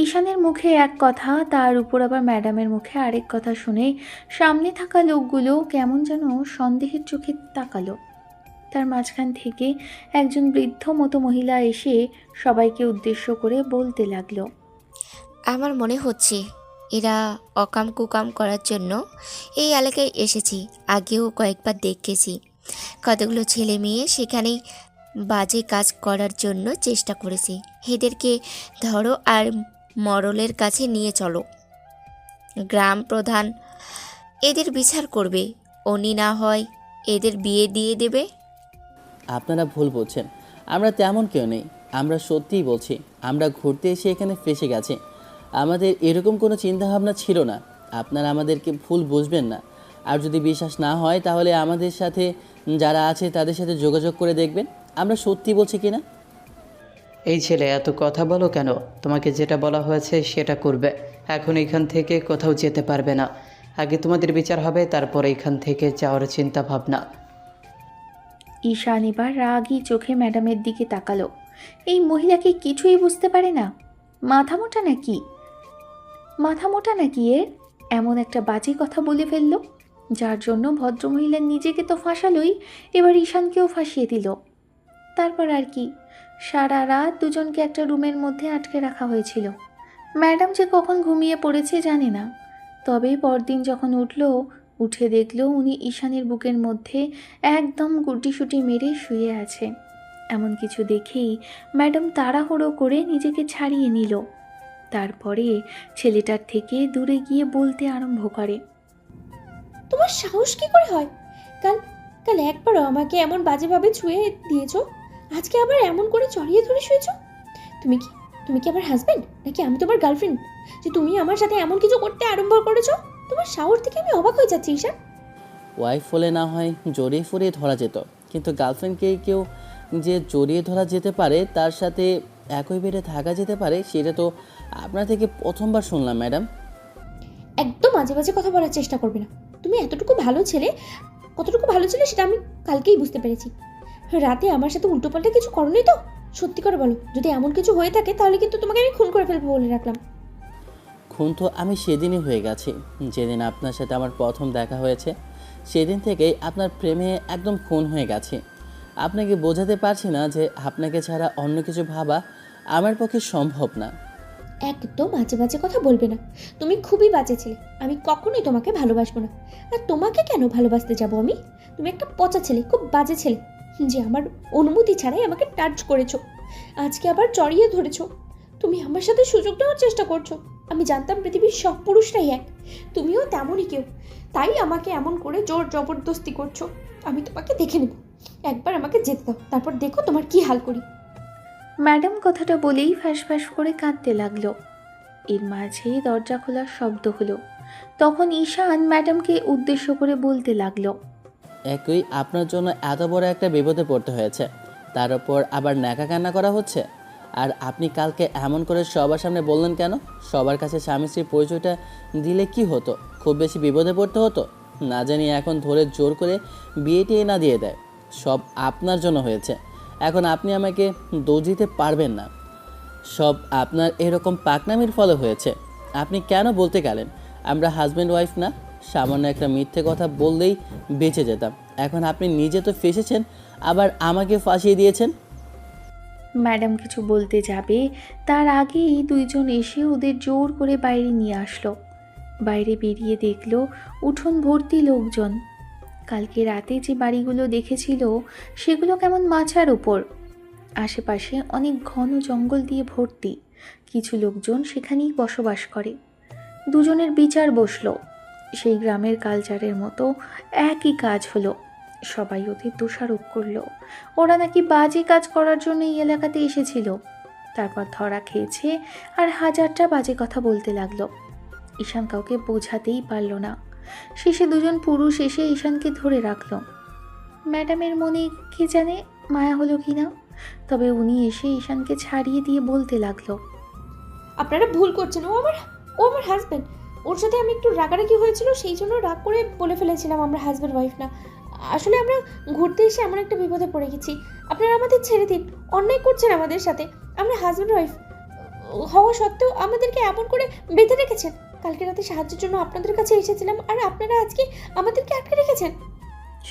ঈশানের মুখে এক কথা, তার উপর আবার ম্যাডামের মুখে আরেক কথা শুনে সামনে থাকা লোকগুলো কেমন যেন সন্দেহের চোখে তাকালো। তার মাঝখান থেকে একজন বৃদ্ধ মতো মহিলা এসে সবাইকে উদ্দেশ্য করে বলতে লাগলো, আমার মনে হচ্ছে এরা অকাম কুকাম করার জন্য এই এলাকায় এসেছি। আগেও কয়েকবার দেখেছি কতগুলো ছেলে মেয়ে সেখানেই বাজে কাজ করার জন্য চেষ্টা করেছে। এদেরকে ধরো আর মরলের কাছে নিয়ে চলো। গ্রাম প্রধান এদের বিচার করবে, উনি না হয় এদের বিয়ে দিয়ে দেবে। আপনারা ভুল বলছেন, আমরা তেমন কেউ নেই। আমরা সত্যিই বলছি, আমরা ঘুরতে এসে এখানে ফেসে গেছি। আমাদের এরকম কোনো চিন্তাভাবনা ছিল না। আপনারা আমাদেরকে ভুল বুঝবেন না। আর যদি বিশ্বাস না হয় তাহলে আমাদের সাথে যারা আছে তাদের সাথে যোগাযোগ করে দেখবেন আমরা সত্যি বলছি কি না। এই ছেলে এত কথা বলো কেন? তোমাকে যেটা বলা হয়েছে সেটা করবে। এখন এখান থেকে কোথাও যেতে পারবে না। আগে তোমাদের বিচার হবে, তারপর এখান থেকে যাওয়ার চিন্তা ভাবনা। ঈশান এবার রাগী চোখে ম্যাডামের দিকে তাকালো। এই মহিলাকে কিছুই বুঝতে পারে না। মাথা মোটা নাকি এর? এমন একটা বাজে কথা বলে ফেললো, যার জন্য ভদ্রমহিলা নিজেকে তো ফাঁসালোই, এবার ঈশানকেও ফাঁসিয়ে দিল। তারপর আর কি, সারা রাত দুজনকে একটা রুমের মধ্যে আটকে রাখা হয়েছিল। ম্যাডাম যে কখন ঘুমিয়ে পড়েছে জানে না। তবে পরদিন যখন উঠে দেখলো উনি ঈশানের বুকের মধ্যে একদম গুটিসুটি মেরে শুয়ে আছে। এমন কিছু দেখেই ম্যাডাম তাড়াহুড়ো করে নিজেকে ছাড়িয়ে নিল। তারপরে ছেলেটার থেকে দূরে গিয়ে বলতে আরম্ভ করে, তোমার সাহস কি করে হয়? কাল কাল একবারও আমাকে এমন বাজেভাবে ছুঁয়ে দিয়েছো, আজকে আবার এমন করে জড়িয়ে ধরে শুয়েছো। তুমি কি আমার হাজবেন্ড নাকি আমি তোমার গার্লফ্রেন্ড যে তুমি আমার সাথে এমন কিছু করতে আরম্ভ করেছো? তোমার সাহস থেকে আমি অবাক হয়ে যাচ্ছি ঈশান। ওয়াইফ হলে না হয় জড়িয়ে ফড়িয়ে ধরা যেত, কিন্তু গার্লফ্রেন্ডকে কেউ যে জড়িয়ে ধরা যেতে পারে, তার সাথে একই বেডে থাকা যেতে পারে, সেটা তো আপনার থেকে প্রথমবার শুনলাম ম্যাডাম। একদম মাঝে মাঝে কথা বলার চেষ্টা করবে না। তুমি কতটুকু ভালো ছেলে সেটা আমি কালকেই বুঝতে পেরেছি। রাতে আমার সাথে উল্টোপাল্টা কিছু করোনি তো? সত্যি করে বলো, যদি এমন কিছু হয়ে থাকে তাহলে কিন্তু তোমাকে আমি খুন করে ফেলবো বলে রাখলাম। খুন তো আমি সেদিনই হয়ে গেছি, যেদিন আপনার সাথে আমার প্রথম দেখা হয়েছে। সেদিন থেকেই আপনার প্রেমে একদম খুন হয়ে গেছি। আপনাকে বোঝাতে পারছি না যে আপনাকে ছাড়া অন্য কিছু ভাবা আমার পক্ষে সম্ভব না। একদম বাজে বাজে কথা বলবে না। তুমি খুবই বাজে ছেলে, আমি কখনোই তোমাকে ভালোবাসবো না। আর তোমাকে কেন ভালোবাসতে যাবো আমি? তুমি একটা পচা ছেলে, খুব বাজে ছেলে, যে আমার অনুমতি ছাড়াই আমাকে টাচ করেছো, আজকে আবার জড়িয়ে ধরেছো। তুমি আমার সাথে সুযোগ নেওয়ার চেষ্টা করছো। আমি জানতাম পৃথিবীর সব পুরুষরাই এক, তুমিও তেমনই কেউ, তাই আমাকে এমন করে জোর জবরদস্তি করছো। আমি তোমাকে দেখে নেব, একবার আমাকে যেতে দাও, তারপর দেখো তোমার কি হাল করি। ম্যাডাম কথাটা বলেই ফ্যাস ফ্যাস করে কাঁদতে লাগলো। এর মাঝে দরজা খোলার শব্দ হলো। তখন ঈশান ম্যাডামকে উদ্দেশ্য করে বলতে লাগলো, একই আপনার জন্য এত বড় একটা বিপদে পড়তে হয়েছে, তার উপর আবার ন্যাকা কান্না করা হচ্ছে। আর আপনি কালকে এমন করে সবার সামনে বললেন কেন? সবার কাছে স্বামী স্ত্রীর পরিচয়টা দিলে কি হতো? খুব বেশি বিপদে পড়তে হতো না জানি, এখন ধরে জোর করে বিয়েটিয়ে না দিয়ে দেয়। সব আপনার জন্য হয়েছে, এখন আপনি আমাকে দোষ দিতে পারবেন না। সব আপনার এরকম পাকনামির ফলে হয়েছে। আপনি কেন বলতে গেলেন আমরা হাজব্যান্ড ওয়াইফ না? সামান্য একটা মিথ্যে কথা বললেই বেঁচে যেতাম। এখন আপনি নিজে তো ফেঁসেছেন, আবার আমাকে ফাঁসিয়ে দিয়েছেন। ম্যাডাম কিছু বলতে যাবে তার আগেই দুইজন এসে ওদের জোর করে বাইরে নিয়ে আসলো। বাইরে বেরিয়ে দেখলো উঠোন ভর্তি লোকজন। কালকে রাতে যে বাড়িগুলো দেখেছিল সেগুলো কেমন মাচার উপর, আশেপাশে অনেক ঘন জঙ্গল দিয়ে ভর্তি। কিছু লোকজন সেখানেই বসবাস করে। দুজনের বিচার বসলো। সেই গ্রামের কালচারের মতো একই কাজ হলো। সবাই ওদের দোষারোপ করলো, ওরা নাকি বাজে কাজ করার জন্য এই এলাকাতে এসেছিল। তারপর ধরা খেয়েছে আর হাজারটা বাজে কথা বলতে লাগলো। ঈশান কাউকে বোঝাতেই পারল না। শেষে দুজন পুরুষ এসে ঈশানকে ধরে রাখলো। ম্যাডামের মনে কে জানে মায়া হলো কিনা, তবে উনি এসে ঈশানকে ছাড়িয়ে দিয়ে বলতে লাগলো, আপনারা ভুল করছেন, ও আমার হাজব্যান্ড। ওর সাথে আমি একটু রাগারাগি হয়েছিল, সেই জন্য রাগ করে বলে ফেলেছিলাম আমরা হাজব্যান্ড ওয়াইফ না। আসলে আমরা ঘুরতে এসে এমন একটা বিপদে পড়ে গেছি। আপনারা আমাদের ছেড়ে দিন, অন্যায় করছেন আমাদের সাথে। আমরা হাজব্যান্ড ওয়াইফ হওয়া সত্ত্বেও আমাদেরকে এমন করে বেঁধে রেখেছেন। কালকে রাতে সাহায্যের জন্য আপনাদের কাছে এসেছিলাম, আর আপনারা আজকে আমাদেরকে আটকে রেখেছেন।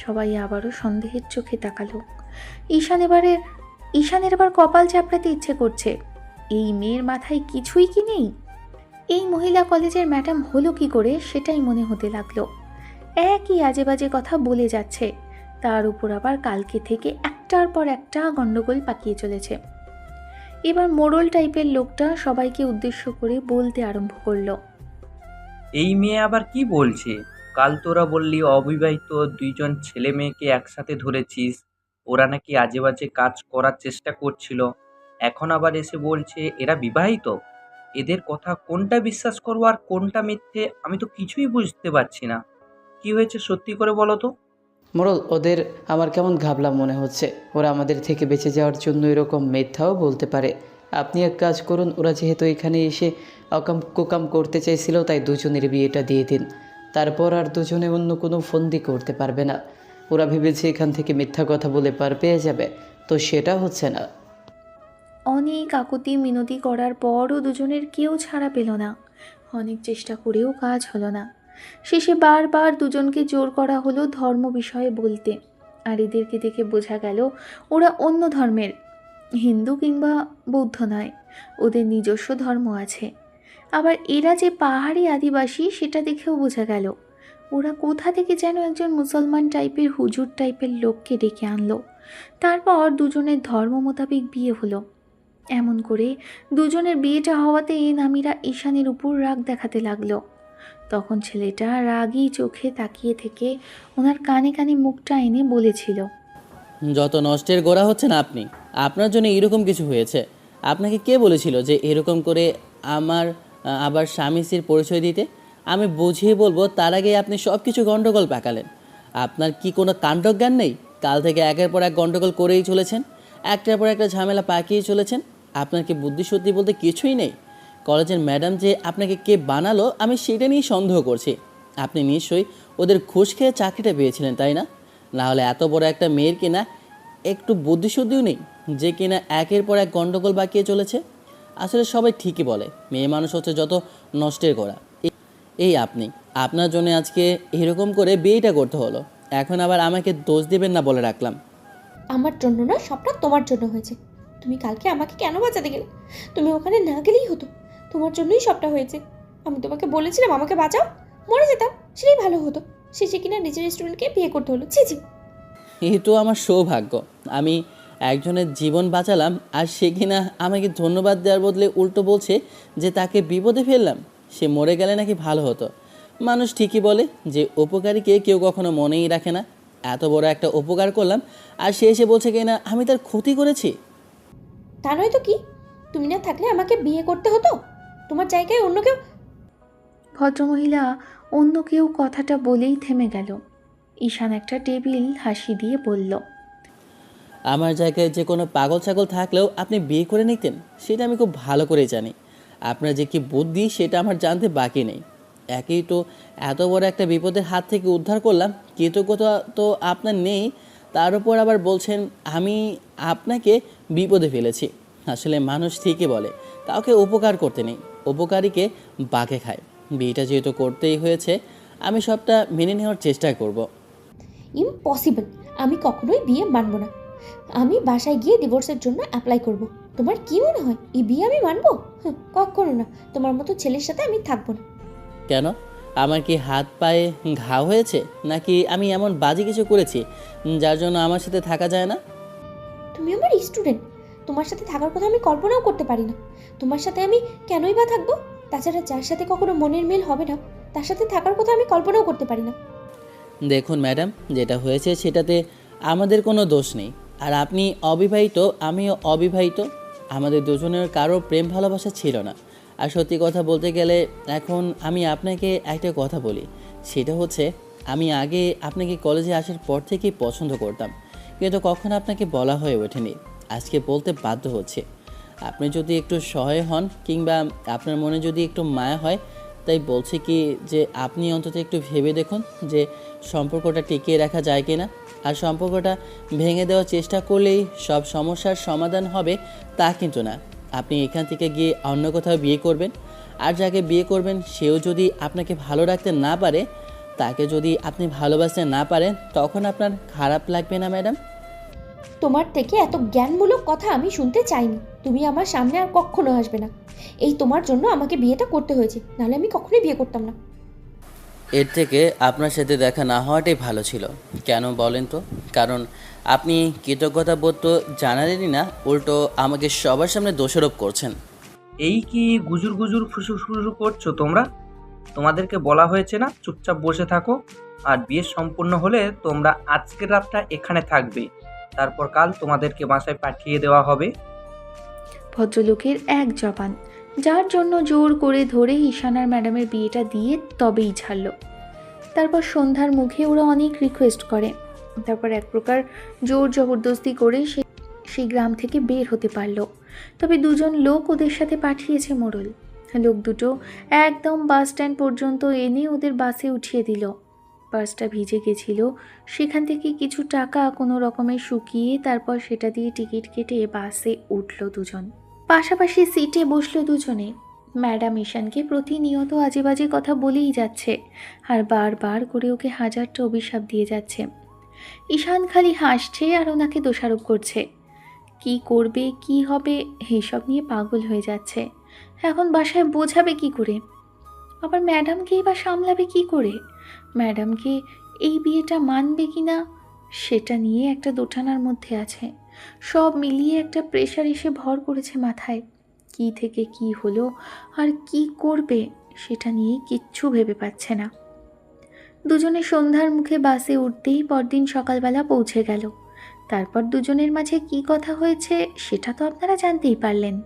সবাই আবারও সন্দেহের চোখে তাকালো। ঈশানের এবার কপাল চাপড়াতে ইচ্ছে করছে। এই মেয়ের মাথায় কিছুই কি নেই? এই মহিলা কলেজের ম্যাডাম হলো কি করে সেটাই মনে হতে লাগলো। একই আজে বাজে কথা বলে যাচ্ছে, তার উপর আবার কালকে থেকে একটার পর একটা গন্ডগোল পাকিয়ে চলেছে। এবার মোড়ল টাইপের লোকটা সবাইকে উদ্দেশ্য করে বলতে আরম্ভ করলো, এই মেয়ে আবার কি বলছে? কাল তোরা বললি অবিবাহিত দুইজন ছেলে মেয়েকে একসাথে ধরেছিস, ওরা নাকি আজে বাজে কাজ করার চেষ্টা করছিল। এখন আবার এসে বলছে এরা বিবাহিত। এদের কথা কোনটা বিশ্বাস করবো আর কোনটা মিথ্যে আমি তো কিছুই বুঝতে পারছি না। কি হয়েছে সত্যি করে বলো তো। মোড়ল, ওদের আমার কেমন ঘাবলা মনে হচ্ছে। ওরা আমাদের থেকে বেঁচে যাওয়ার জন্য এরকম মিথ্যাও বলতে পারে। আপনি এক কাজ করুন, ওরা যেহেতু এখানে এসে অকাম কুকাম করতে চাইছিল, তাই দুজনের বিয়েটা দিয়ে দিন। তারপর আর দুজনে অন্য কোনো ফন্দি করতে পারবে না। ওরা ভেবেছে এখান থেকে মিথ্যা কথা বলে পার পেয়ে যাবে, তো সেটা হচ্ছে না। অনেক আকুতি মিনতি করার পরও দুজনের কেউ ছাড়া পেল না। অনেক চেষ্টা করেও কাজ হলো না। শেষে বারবার দুজনকে জোর করা হলো ধর্ম বিষয়ে বলতে। আর এদেরকে দেখে বোঝা গেল ওরা অন্য ধর্মের, হিন্দু কিংবা বৌদ্ধ নয়, ওদের নিজস্ব ধর্ম আছে। আবার এরা যে পাহাড়ি আদিবাসী সেটা দেখেও বোঝা গেল। ওরা কোথা থেকে যেন একজন মুসলমান টাইপের হুজুর টাইপের লোককে ডেকে আনলো। তারপর দুজনের ধর্ম মোতাবেক বিয়ে হলো। এমন করে দুজনের বিয়েটা হওয়াতে নামিরা ঈশানের উপর রাগ দেখাতে লাগলো। তখন ছেলেটা রাগী চোখে তাকিয়ে থেকে ওনার কানে কানে মুখটা এনে বলেছিল, যত নষ্টের গোড়া হচ্ছেন আপনি। আপনার জন্য এরকম কিছু হয়েছে। আপনাকে কে বলেছিল যে এরকম করে আমার আবার স্বামী স্ত্রীর পরিচয় দিতে? আমি বুঝিয়ে বলবো, তার আগে আপনি সব কিছু গণ্ডগোল পাকালেন। আপনার কি কোনো কাণ্ডজ্ঞান নেই? কাল থেকে একের পর এক গণ্ডগোল করেই চলেছেন, একটার পর একটা ঝামেলা পাকিয়ে চলেছেন। আপনার কি বুদ্ধিশুদ্ধি বলতে কিছুই নেই? কলেজের ম্যাডাম যে আপনাকে কে বানালো আমি সেটা নিয়েই সন্দেহ করছি। আপনি নিশ্চয়ই ওদের ঘুষ খেয়ে চাকরিটা পেয়েছিলেন, তাই না? না হলে এত বড় একটা মেয়ের কিনা একটু বুদ্ধিশুদ্ধিও নেই, যে কিনা একের পর এক গণ্ডগোল বাকিয়ে চলেছে। আসলে সবাই ঠিকই বলে, মেয়ে মানুষ হচ্ছে যত নষ্টের গোড়া। এই আপনি, আপনার জন্য আজকে এরকম করে বিয়েটা করতে হলো। এখন আবার আমাকে দোষ দেবেন না বলে রাখলাম। আমার জন্য না, সবটা তোমার জন্য হয়েছে। তুমি কালকে আমাকে কেন বাঁচাতে গেলে? তুমি ওখানে না গেলেই হতো, তোমার জন্যই সবটা হয়েছে। আমি তোমাকে বলেছিলাম আমাকে বাঁচাও, মরে যেতাম, সেটাই ভালো হতো। শেষে কিনা নিজের স্টুডেন্টকে বিয়ে করতে হলো। ছি ছি। এই তো আমার সৌভাগ্য, আমি একজনের জীবন বাঁচালাম, আর সে কিনা আমাকে ধন্যবাদ দেওয়ার বদলে উল্টো বলছে যে তাকে বিপদে ফেললাম। সে মরে গেলে নাকি ভালো হতো। মানুষ ঠিকই বলে যে উপকারীকে কেউ কখনো মনেই রাখে না। এত বড় একটা উপকার করলাম আর সে এসে বলছে কি না আমি তার ক্ষতি করেছি। তা নয় তো কি, তুমি না থাকলে আমাকে বিয়ে করতে হতো, তোমার জায়গায় অন্য কেউ। ভদ্রমহিলা অন্য কেউ কথাটা বলেই থেমে গেল। ঈশান একটা টেবিল হাসি দিয়ে বলল, আমার জায়গায় যে কোনো পাগল ছাগল থাকলেও আপনি বিয়ে করে নিতেন, সেটা আমি খুব ভালো করে জানি। আপনার যে কি বুদ্ধি সেটা আমার জানতে বাকি নেই। একেই তো এত বড় একটা বিপদের হাত থেকে উদ্ধার করলাম, কৃতজ্ঞতা তো আপনার নেই, তার উপর আবার বলছেন আমি আপনাকে বিপদে ফেলেছি। আসলে মানুষ ঠিকই বলে কাউকে উপকার করতে নেই, উপকারীকে বাঘে খায়। বিয়েটা যেহেতু করতেই হয়েছে, আমি সবটা মেনে নেওয়ার চেষ্টা করব। ইম্পসিবল, আমি কখনোই বিয়ে মানব না। আমি বাসায় গিয়ে ডিভোর্সের জন্য অ্যাপ্লাই করব। তোমার কি মনে হয় এই বিয়ে আমি মানবো? কখনো না, তোমার মতো ছেলের সাথে আমি থাকবো না। কেন? আমার কি হাত পায়ে ঘা হয়েছে, নাকি আমি এমন বাজে কিছু করেছি যার জন্য আমার সাথে থাকা যায় না? তুমি আমার স্টুডেন্ট, তোমার সাথে থাকার কথা আমি কল্পনাও করতে পারি না। তোমার সাথে আমি কেনই বা থাকবো? তাছাড়া যার সাথে কখনো মনের মিল হবে না তার সাথে থাকার কথা আমি কল্পনাও করতে পারি না। দেখুন ম্যাডাম, যেটা হয়েছে সেটাতে আমাদের কোনো দোষ নেই। আর আপনি অবিবাহিত, আমিও অবিবাহিত। আমাদের দুজনের কারো প্রেম ভালোবাসা ছিল না। আর সত্যি কথা বলতে গেলে এখন আমি আপনাকে একটা কথা বলি, সেটা হচ্ছে আমি আগে আপনাকে কলেজে আসার পর থেকেই পছন্দ করতাম, কিন্তু কখনো আপনাকে বলা হয়ে ওঠেনি। আজকে বলতে বাধ্য হচ্ছে। আপনি যদি একটু সহায় হন কিংবা আপনার মনে যদি একটু মায়া হয়, তাই বলছি কি যে আপনি অন্তত একটু ভেবে দেখুন যে সম্পর্কটা টিকিয়ে রাখা যায় কি না। আর সম্পর্কটা ভেঙে দেওয়ার চেষ্টা করলেই সব সমস্যার সমাধান হবে তা কিন্তু না। আপনি এখান থেকে গিয়ে অন্য কোথাও বিয়ে করবেন, আর যাকে বিয়ে করবেন সেও যদি আপনাকে ভালো রাখতে না পারে, তাকে যদি আপনি ভালোবাসতে না পারেন, তখন আপনার খারাপ লাগবে না ম্যাডাম? তোমার থেকে এত জ্ঞানমূলক কথা আমি শুনতে চাইনি। তুমি আমার সামনে আর কখনো আসবে না। এই তোমার জন্য আমাকে বিয়েটা করতে হয়েছে, নাহলে আমি কখনোই বিয়ে করতাম না। এর থেকে আপনার সাথে দেখা না হওয়াটাই ভালো ছিল। কেন বলেন তো? কারণ আপনি কৃতজ্ঞতা বোধ তো জানালেনই না, উল্টো আমাকে সবার সামনে দোষারোপ করছেন। এই কি গুজুর গুজুর ফুসুর করছো তোমরা? তোমাদেরকে বলা হয়েছে না চুপচাপ বসে থাকো, আর বিয়ে সম্পূর্ণ হলে তোমরা আজকের রাতটা এখানে থাকবে, তারপর কাল তোমাদেরকে বাসায় পাঠিয়ে দেওয়া হবে। ভদ্রলোকের এক জবান, যার জন্য জোর করে ধরে ঈশানার ম্যাডামের বিয়েটা দিয়ে তবেই ছাড়ল। তারপর সন্ধ্যার মুখে ওরা অনেক রিকোয়েস্ট করে, তারপর এক প্রকার জোর জবরদস্তি করে সেই গ্রাম থেকে বের হতে পারল। তবে দুজন লোক ওদের সাথে পাঠিয়েছে মোড়ল। লোক দুটো একদম বাস স্ট্যান্ড পর্যন্ত এনে ওদের বাসে উঠিয়ে দিল। বাসটা ভিজে গেছিল, সেখান থেকে কিছু টাকা কোনো রকমে শুকিয়ে তারপর সেটা দিয়ে টিকিট কেটে বাসে উঠল দুজন। পাশাপাশি সিটে বসলো দুজনে। ম্যাডাম ঈশানকে প্রতিনিয়ত আজে বাজে কথা বলেই যাচ্ছে, আর বারবার করে ওকে হাজারটা অভিশাপ দিয়ে যাচ্ছে। ঈশান খালি হাসছে আর ওনাকে দোষারোপ করছে। কি করবে, কি হবে, এইসব নিয়ে পাগল হয়ে যাচ্ছে। এখন বাসায় বোঝাবে কি করে? আবার ম্যাডামকেই বা সামলাবে কি করে? ম্যাডামকে এই বিয়েটা মানবে কি না সেটা নিয়ে একটা দোটানার মধ্যে আছে। সব মিলিয়ে একটা প্রেশার এসে ভর করেছে মাথায়। কি থেকে কি হলো আর কি করবে সেটা নিয়ে কিচ্ছু ভেবে পাচ্ছে না। দুজনে সন্ধ্যার মুখে বাসে উঠতেই পরদিন সকালবেলা পৌঁছে গেল। তারপর দুজনের মাঝে কি কথা হয়েছে সেটা তো আপনারা জানতেই পারলেন।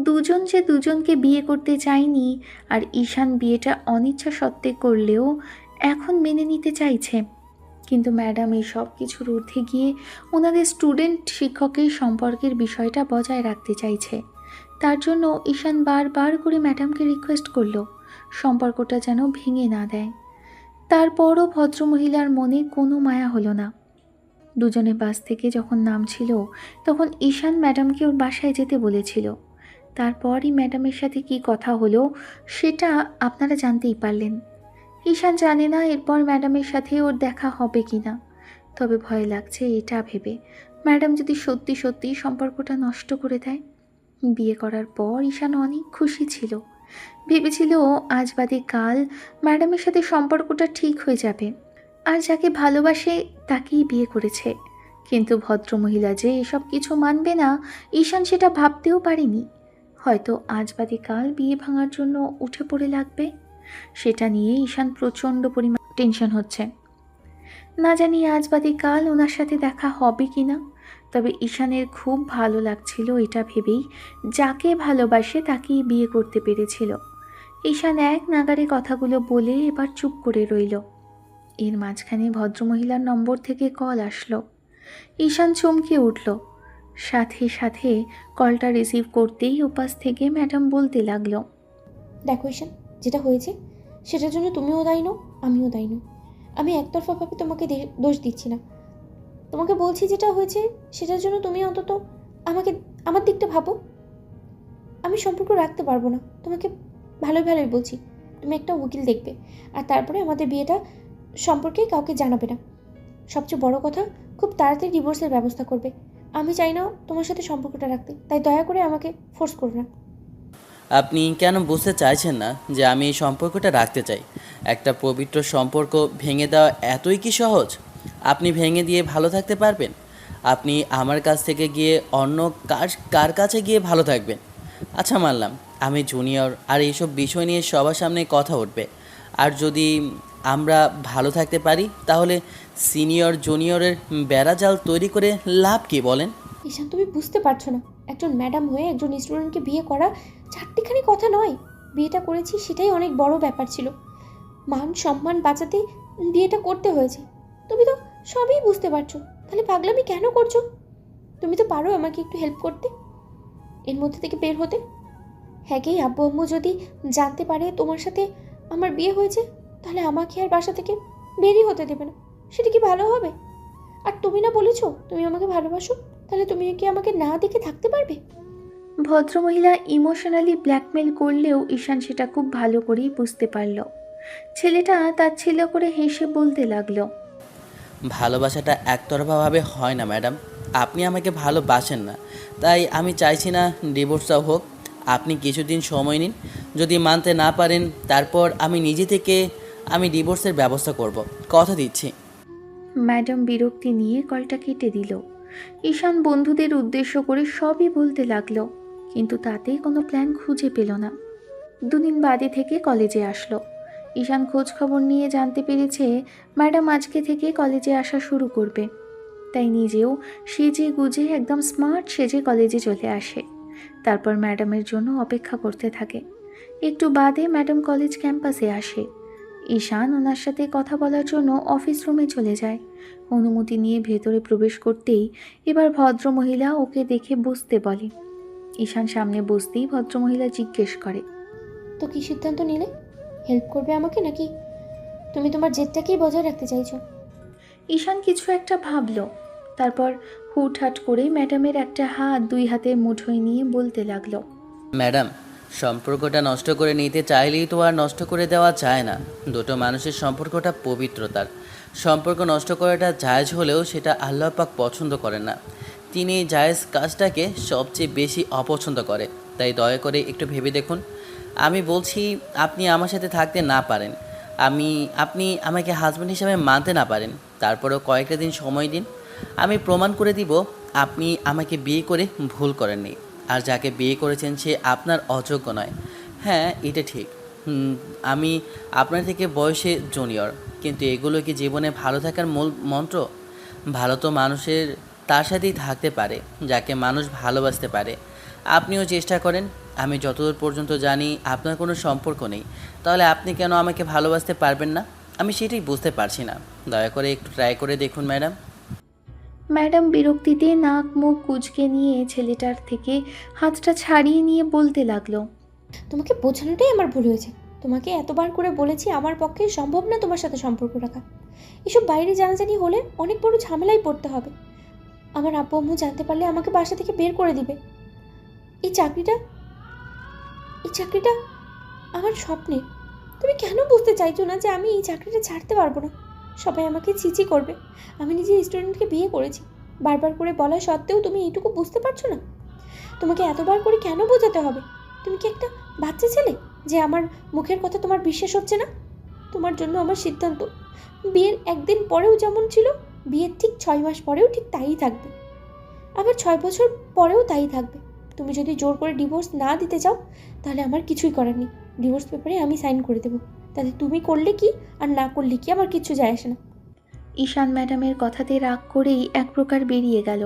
দুজন যে দুজনকে বিয়ে করতে চায়নি, আর ঈশান বিয়েটা অনিচ্ছা সত্ত্বে করলেও এখন মেনে নিতে চাইছে। কিন্তু ম্যাডাম এই সব কিছুর ঊর্ধ্বে গিয়ে ওনাদের স্টুডেন্ট শিক্ষকের সম্পর্কের বিষয়টা বজায় রাখতে চাইছে। তার জন্য ঈশান বারবার করে ম্যাডামকে রিকোয়েস্ট করলো সম্পর্কটা যেন ভেঙে না দেয়। তারপরও ভদ্রমহিলার মনে কোনো মায়া হলো না। দুজনে বাস থেকে যখন নামছিল তখন ঈশান ম্যাডামকে ওর বাসায় যেতে বলেছিল। তারপরই ম্যাডামের সাথে কি কথা হলো সেটা আপনারা জানতেই পারলেন। ঈশান জানে না এরপর ম্যাডামের সাথে ওর দেখা হবে কি না, তবে ভয় লাগছে এটা ভেবে ম্যাডাম যদি সত্যি সত্যি সম্পর্কটা নষ্ট করে দেয়। বিয়ে করার পর ঈশান অনেক খুশি ছিল, ভেবেছিল আজ বাদে কাল ম্যাডামের সাথে সম্পর্কটা ঠিক হয়ে যাবে, আর যাকে ভালোবাসে তাকেই বিয়ে করেছে। কিন্তু ভদ্রমহিলা যে এসব কিছু মানবে না ঈশান সেটা ভাবতেও পারেনি। হয়তো আজ বাদে কাল বিয়ে ভাঙার জন্য উঠে পড়ে লাগবে। সেটা নিয়ে ঈশান প্রচণ্ড পরিমাণ টেনশন হচ্ছে। না জানি আজ বাদে কাল ওনার সাথে দেখা হবে কি না। তবে ঈশানের খুব ভালো লাগছিল এটা ভেবেই যাকে ভালোবাসে তাকেই বিয়ে করতে পেরেছিল। ঈশান এক নাগাড়ে কথাগুলো বলে এবার চুপ করে রইল। এর মাঝখানে ভদ্রমহিলার নম্বর থেকে কল আসলো। ঈশান চমকে উঠল। সাথে সাথে কলটা রিসিভ করতেই ওপাশ থেকে ম্যাডাম বলতে লাগলো, দেখো ঈশান, যেটা হয়েছে সেটার জন্য তুমিও দায়ী নও, আমিও দায়ী নই। আমি একতরফাভাবে তোমাকে দোষ দিচ্ছি না। তোমাকে বলছি যেটা হয়েছে সেটার জন্য তুমি অন্তত আমার দিকটা ভাবো। আমি সম্পর্ক রাখতে পারবো না, তোমাকে ভালোই ভালোই বলছি। তুমি একটা উকিল দেখবে, আর তারপরে আমাদের বিয়েটা সম্পর্কে কাউকে জানাবে না। সবচেয়ে বড় কথা, খুব তাড়াতাড়ি ডিভোর্সের ব্যবস্থা করবে। আমি চাই না তোমার সাথে সম্পর্কটা রাখতে, তাই দয়া করে আমাকে ফোর্স করো না। আপনি কেন বুঝতে চাইছেন না যে আমি এই সম্পর্কটা রাখতে চাই? একটা পবিত্র সম্পর্ক ভেঙে দেওয়া এতই কি সহজ? আপনি ভেঙে দিয়ে ভালো থাকতে পারবেন? আপনি আমার কাছ থেকে গিয়ে অন্য কার কাছে গিয়ে ভালো থাকবেন? আচ্ছা, মানলাম আমি জুনিয়র, আর এইসব বিষয় নিয়ে সবার সামনে কথা উঠবে। আর যদি আমরা ভালো থাকতে পারি, তাহলে সিনিয়র জুনিয়রের বেড়াজাল তৈরি করে লাভ কি বলেন? ঈশান, তুমি বুঝতে পারছো না, একজন ম্যাডাম হয়ে একজন স্টুডেন্টকে বিয়ে করা চারটিখানি কথা নয়। বিয়েটা করেছি সেটাই অনেক বড় ব্যাপার ছিল। মান সম্মান বাঁচাতে বিয়েটা করতে হয়েছে। তুমি তো সবই বুঝতে পারছো, তাহলে পাগলামি কেন করছো? তুমি তো পারো আমাকে একটু হেল্প করতে, এর মধ্যে থেকে বের হতে। হ্যাঁ, কি আব্বু আম্মু যদি জানতে পারে তোমার সাথে আমার বিয়ে হয়েছে, তাহলে আমাকে আর বাসা থেকে বেরই হতে দেবে না। সেটা কি ভালো হবে? আর তুমি না বলেছো তুমি আমাকে ভালোবাসো, তাহলে তুমি কি আমাকে না দেখে থাকতে পারবে? ভদ্রমহিলা ইমোশনালি ব্ল্যাকমেল করলেও ঈশান সেটা খুব ভালো করেই বুঝতে পারল। ছেলেটা তাচ্ছিল্য করে হেসে বলতে লাগলো, ভালোবাসাটা একতরফাভাবে হয় না ম্যাডাম। আপনি আমাকে ভালোবাসেন না, তাই আমি চাইছি না ডিভোর্সটাও হোক। আপনি কিছুদিন সময় নিন, যদি মানতে না পারেন তারপর আমি নিজে থেকে ডিভোর্সের ব্যবস্থা করব, কথা দিচ্ছি। ম্যাডাম বিরক্তি নিয়ে কলটা কেটে দিল। ঈশান বন্ধুদের উদ্দেশ্য করে সবই বলতে লাগলো, কিন্তু তাতেই কোনো প্ল্যান খুঁজে পেল না। দুদিন বাদে থেকে কলেজে আসলো। ঈশান খোঁজ খবর নিয়ে জানতে পেরেছে ম্যাডাম আজকে থেকে কলেজে আসা শুরু করবে। তাই নিজেও সেজে গুজে একদম স্মার্ট সেজে কলেজে চলে আসে। তারপর ম্যাডামের জন্য অপেক্ষা করতে থাকে। একটু বাদে ম্যাডাম কলেজ ক্যাম্পাসে আসে। ঈশান ওনার সাথে কথা বলার জন্য অফিস রুমে চলে যায়। অনুমতি নিয়ে ভেতরে প্রবেশ করতেই এবার ভদ্রমহিলা ওকে দেখে বসতে বলে। ঈশান সামনে বসতেই ভদ্রমহিলা জিজ্ঞেস করে, তো কি সিদ্ধান্ত নিলে? হেল্প করবে আমাকে, নাকি তুমি তোমার জেদটাকেই বজায় রাখতে চাইছো? ঈশান কিছু একটা ভাবলো, তারপর হুটহাট করে ম্যাডামের একটা হাত দুই হাতের মুঠোয় নিয়ে বলতে লাগলো, ম্যাডাম, সম্পর্কটা নষ্ট করে নিতে চাইলেই তো আর নষ্ট করে দেওয়া যায় না। দুটো মানুষের সম্পর্কটা পবিত্রতার। সম্পর্ক নষ্ট করাটা জায়েজ হলেও সেটা আল্লাহ পাক পছন্দ করেন না। তিনি জায়েজ কাজটাকে সবচেয়ে বেশি অপছন্দ করে। তাই দয়া করে একটু ভেবে দেখুন। আমি বলছি, আপনি আমার সাথে থাকতে না পারেন, আপনি আমাকে হাজব্যান্ড হিসেবে মানতে না পারেন, তারপরেও কয়েকটা দিন সময় দিন। আমি প্রমাণ করে দিব আপনি আমাকে বিয়ে করে ভুল করেননি, আর যাকে বিয়ে করেছেন সে আপনার অযোগ্য নয়। হ্যাঁ, এটা ঠিক। আমি আপনার থেকে বয়সে জুনিয়র, কিন্তু এগুলো কি জীবনে ভালো থাকার মূল মন্ত্র? ভালো তো মানুষের তার সাথেই থাকতে পারে যাকে মানুষ ভালোবাসতে পারে। আপনিও চেষ্টা করেন। আমি যতদূর পর্যন্ত জানি আপনার কোনো সম্পর্ক নেই, তাহলে আপনি কেন আমাকে ভালোবাসতে পারবেন না? আমি সেটাই বুঝতে পারছি না। দয়া করে একটু ট্রাই করে দেখুন ম্যাডাম। ম্যাডাম বিরক্তিতে নাক মুখ কুঁচকে নিয়ে ছেলেটার থেকে হাতটা ছাড়িয়ে নিয়ে বলতে লাগলো, তোমাকে বোঝানোটাই আমার ভুল হয়েছে। তোমাকে এতবার করে বলেছি আমার পক্ষে সম্ভব না তোমার সাথে সম্পর্ক রাখা। এসব বাইরে জানাজানি হলে অনেক বড় ঝামেলায় পড়তে হবে। আমার আব্বু আম্মু জানতে পারলে আমাকে বাসা থেকে বের করে দিবে। এই চাকরিটা আমার স্বপ্নে। তুমি কেন বুঝতে চাইছো না যে আমি এই চাকরিটা ছাড়তে পারবো না? সবাই আমাকে ছিছি করবে। আমি নিজের স্টুডেন্টকে বিয়ে করেছি, বারবার করে বলা সত্ত্বেও তুমি এইটুকু বুঝতে পারছো না? তোমাকে এতবার করে কেন বোঝাতে হবে? তুমি কি একটা বাচ্চা ছেলে যে আমার মুখের কথা তোমার বিশ্বাস হচ্ছে না? তোমার জন্য আমার সিদ্ধান্ত বিয়ের একদিন পরেও যেমন ছিল, বিয়ের ঠিক 6 মাস পরেও ঠিক তাই থাকবে। আবার 6 বছর পরেও তাই থাকবে। তুমি যদি জোর করে ডিভোর্স না দিতে চাও তাহলে আমার কিছুই করার নেই। ডিভোর্স পেপারে আমি সাইন করে দেবো, তাতে তুমি করলে কি আর না করলে কি আমার কিচ্ছু যায় আসে না। ঈশান ম্যাডামের কথাতে রাগ করেই এক প্রকার বেরিয়ে গেল।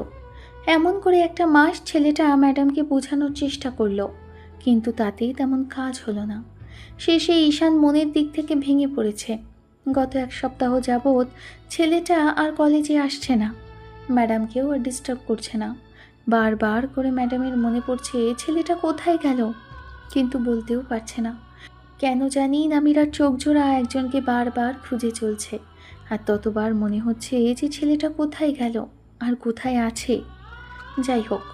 এমন করে একটা মাস ছেলেটা ম্যাডামকে বোঝানোর চেষ্টা করলো, কিন্তু তাতেই তেমন কাজ হলো না। শেষে ঈশান মনের দিক থেকে ভেঙে পড়েছে। গত এক সপ্তাহ যাবৎ ছেলেটা আর কলেজে আসছে না, ম্যাডামকেও আর ডিস্টার্ব করছে না। বারবার করে ম্যাডামের মনে পড়ছে ছেলেটা কোথায় গেল, কিন্তু বলতেও পারছে না। কেন জানি নামিরার চোখ জোড়া একজনকে বারবার খুঁজে চলছে, আর ততবার মনে হচ্ছে যে ছেলেটা কোথায় গেল আর কোথায় আছে। যাই হোক,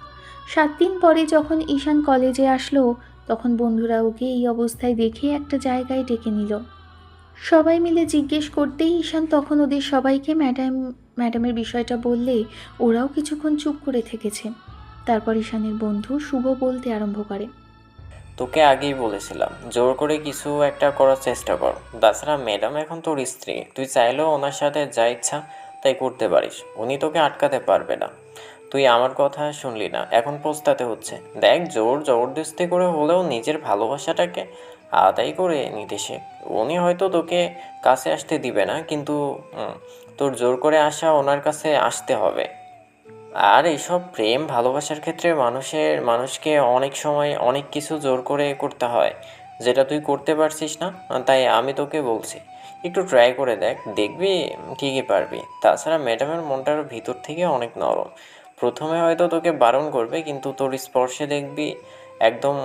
7 দিন পরে যখন ঈশান কলেজে আসলো, তখন বন্ধুরা ওকে এই অবস্থায় দেখে একটা জায়গায় ডেকে নিল। সবাই মিলে জিজ্ঞেস করতেই ঈশান তখন ওদের সবাইকে ম্যাডামের বিষয়টা বললে ওরাও কিছুক্ষণ চুপ করে থেকেছে। তারপর ঈশানের বন্ধু শুভ বলতে আরম্ভ করে, তোকে আগেই বলেছিলাম জোর করে কিছু একটা করার চেষ্টা কর। তাছাড়া ম্যাডাম এখন তোর স্ত্রী, তুই চাইলেও ওনার সাথে যা ইচ্ছা তাই করতে পারিস, উনি তোকে আটকাতে পারবে না। তুই আমার কথা শুনলি না, এখন পস্তাতে হচ্ছে। দেখ, জোর জবরদস্তি করে হলেও নিজের ভালোবাসাটাকে আদায় করে নিতে শেখ। উনি হয়তো তোকে কাছে আসতে দিবে না, কিন্তু তোর জোর করে আসা ওনার কাছে আসতে হবে। আর এইসব প্রেম ভালোবাসার ক্ষেত্রে মানুষকে অনেক সময় অনেক কিছু জোর করে করতে হয়, যেটা তুই করতে পারছিস না। তাই আমি তোকে বলছি, একটু ট্রাই করে দেখ, দেখবি ঠিকই পারবি। তাছাড়া ম্যাডামের মনটার ভিতর থেকে অনেক নরম, প্রথমে হয়তো তোকে বারণ করবে, কিন্তু তোর স্পর্শে দেখবি একদম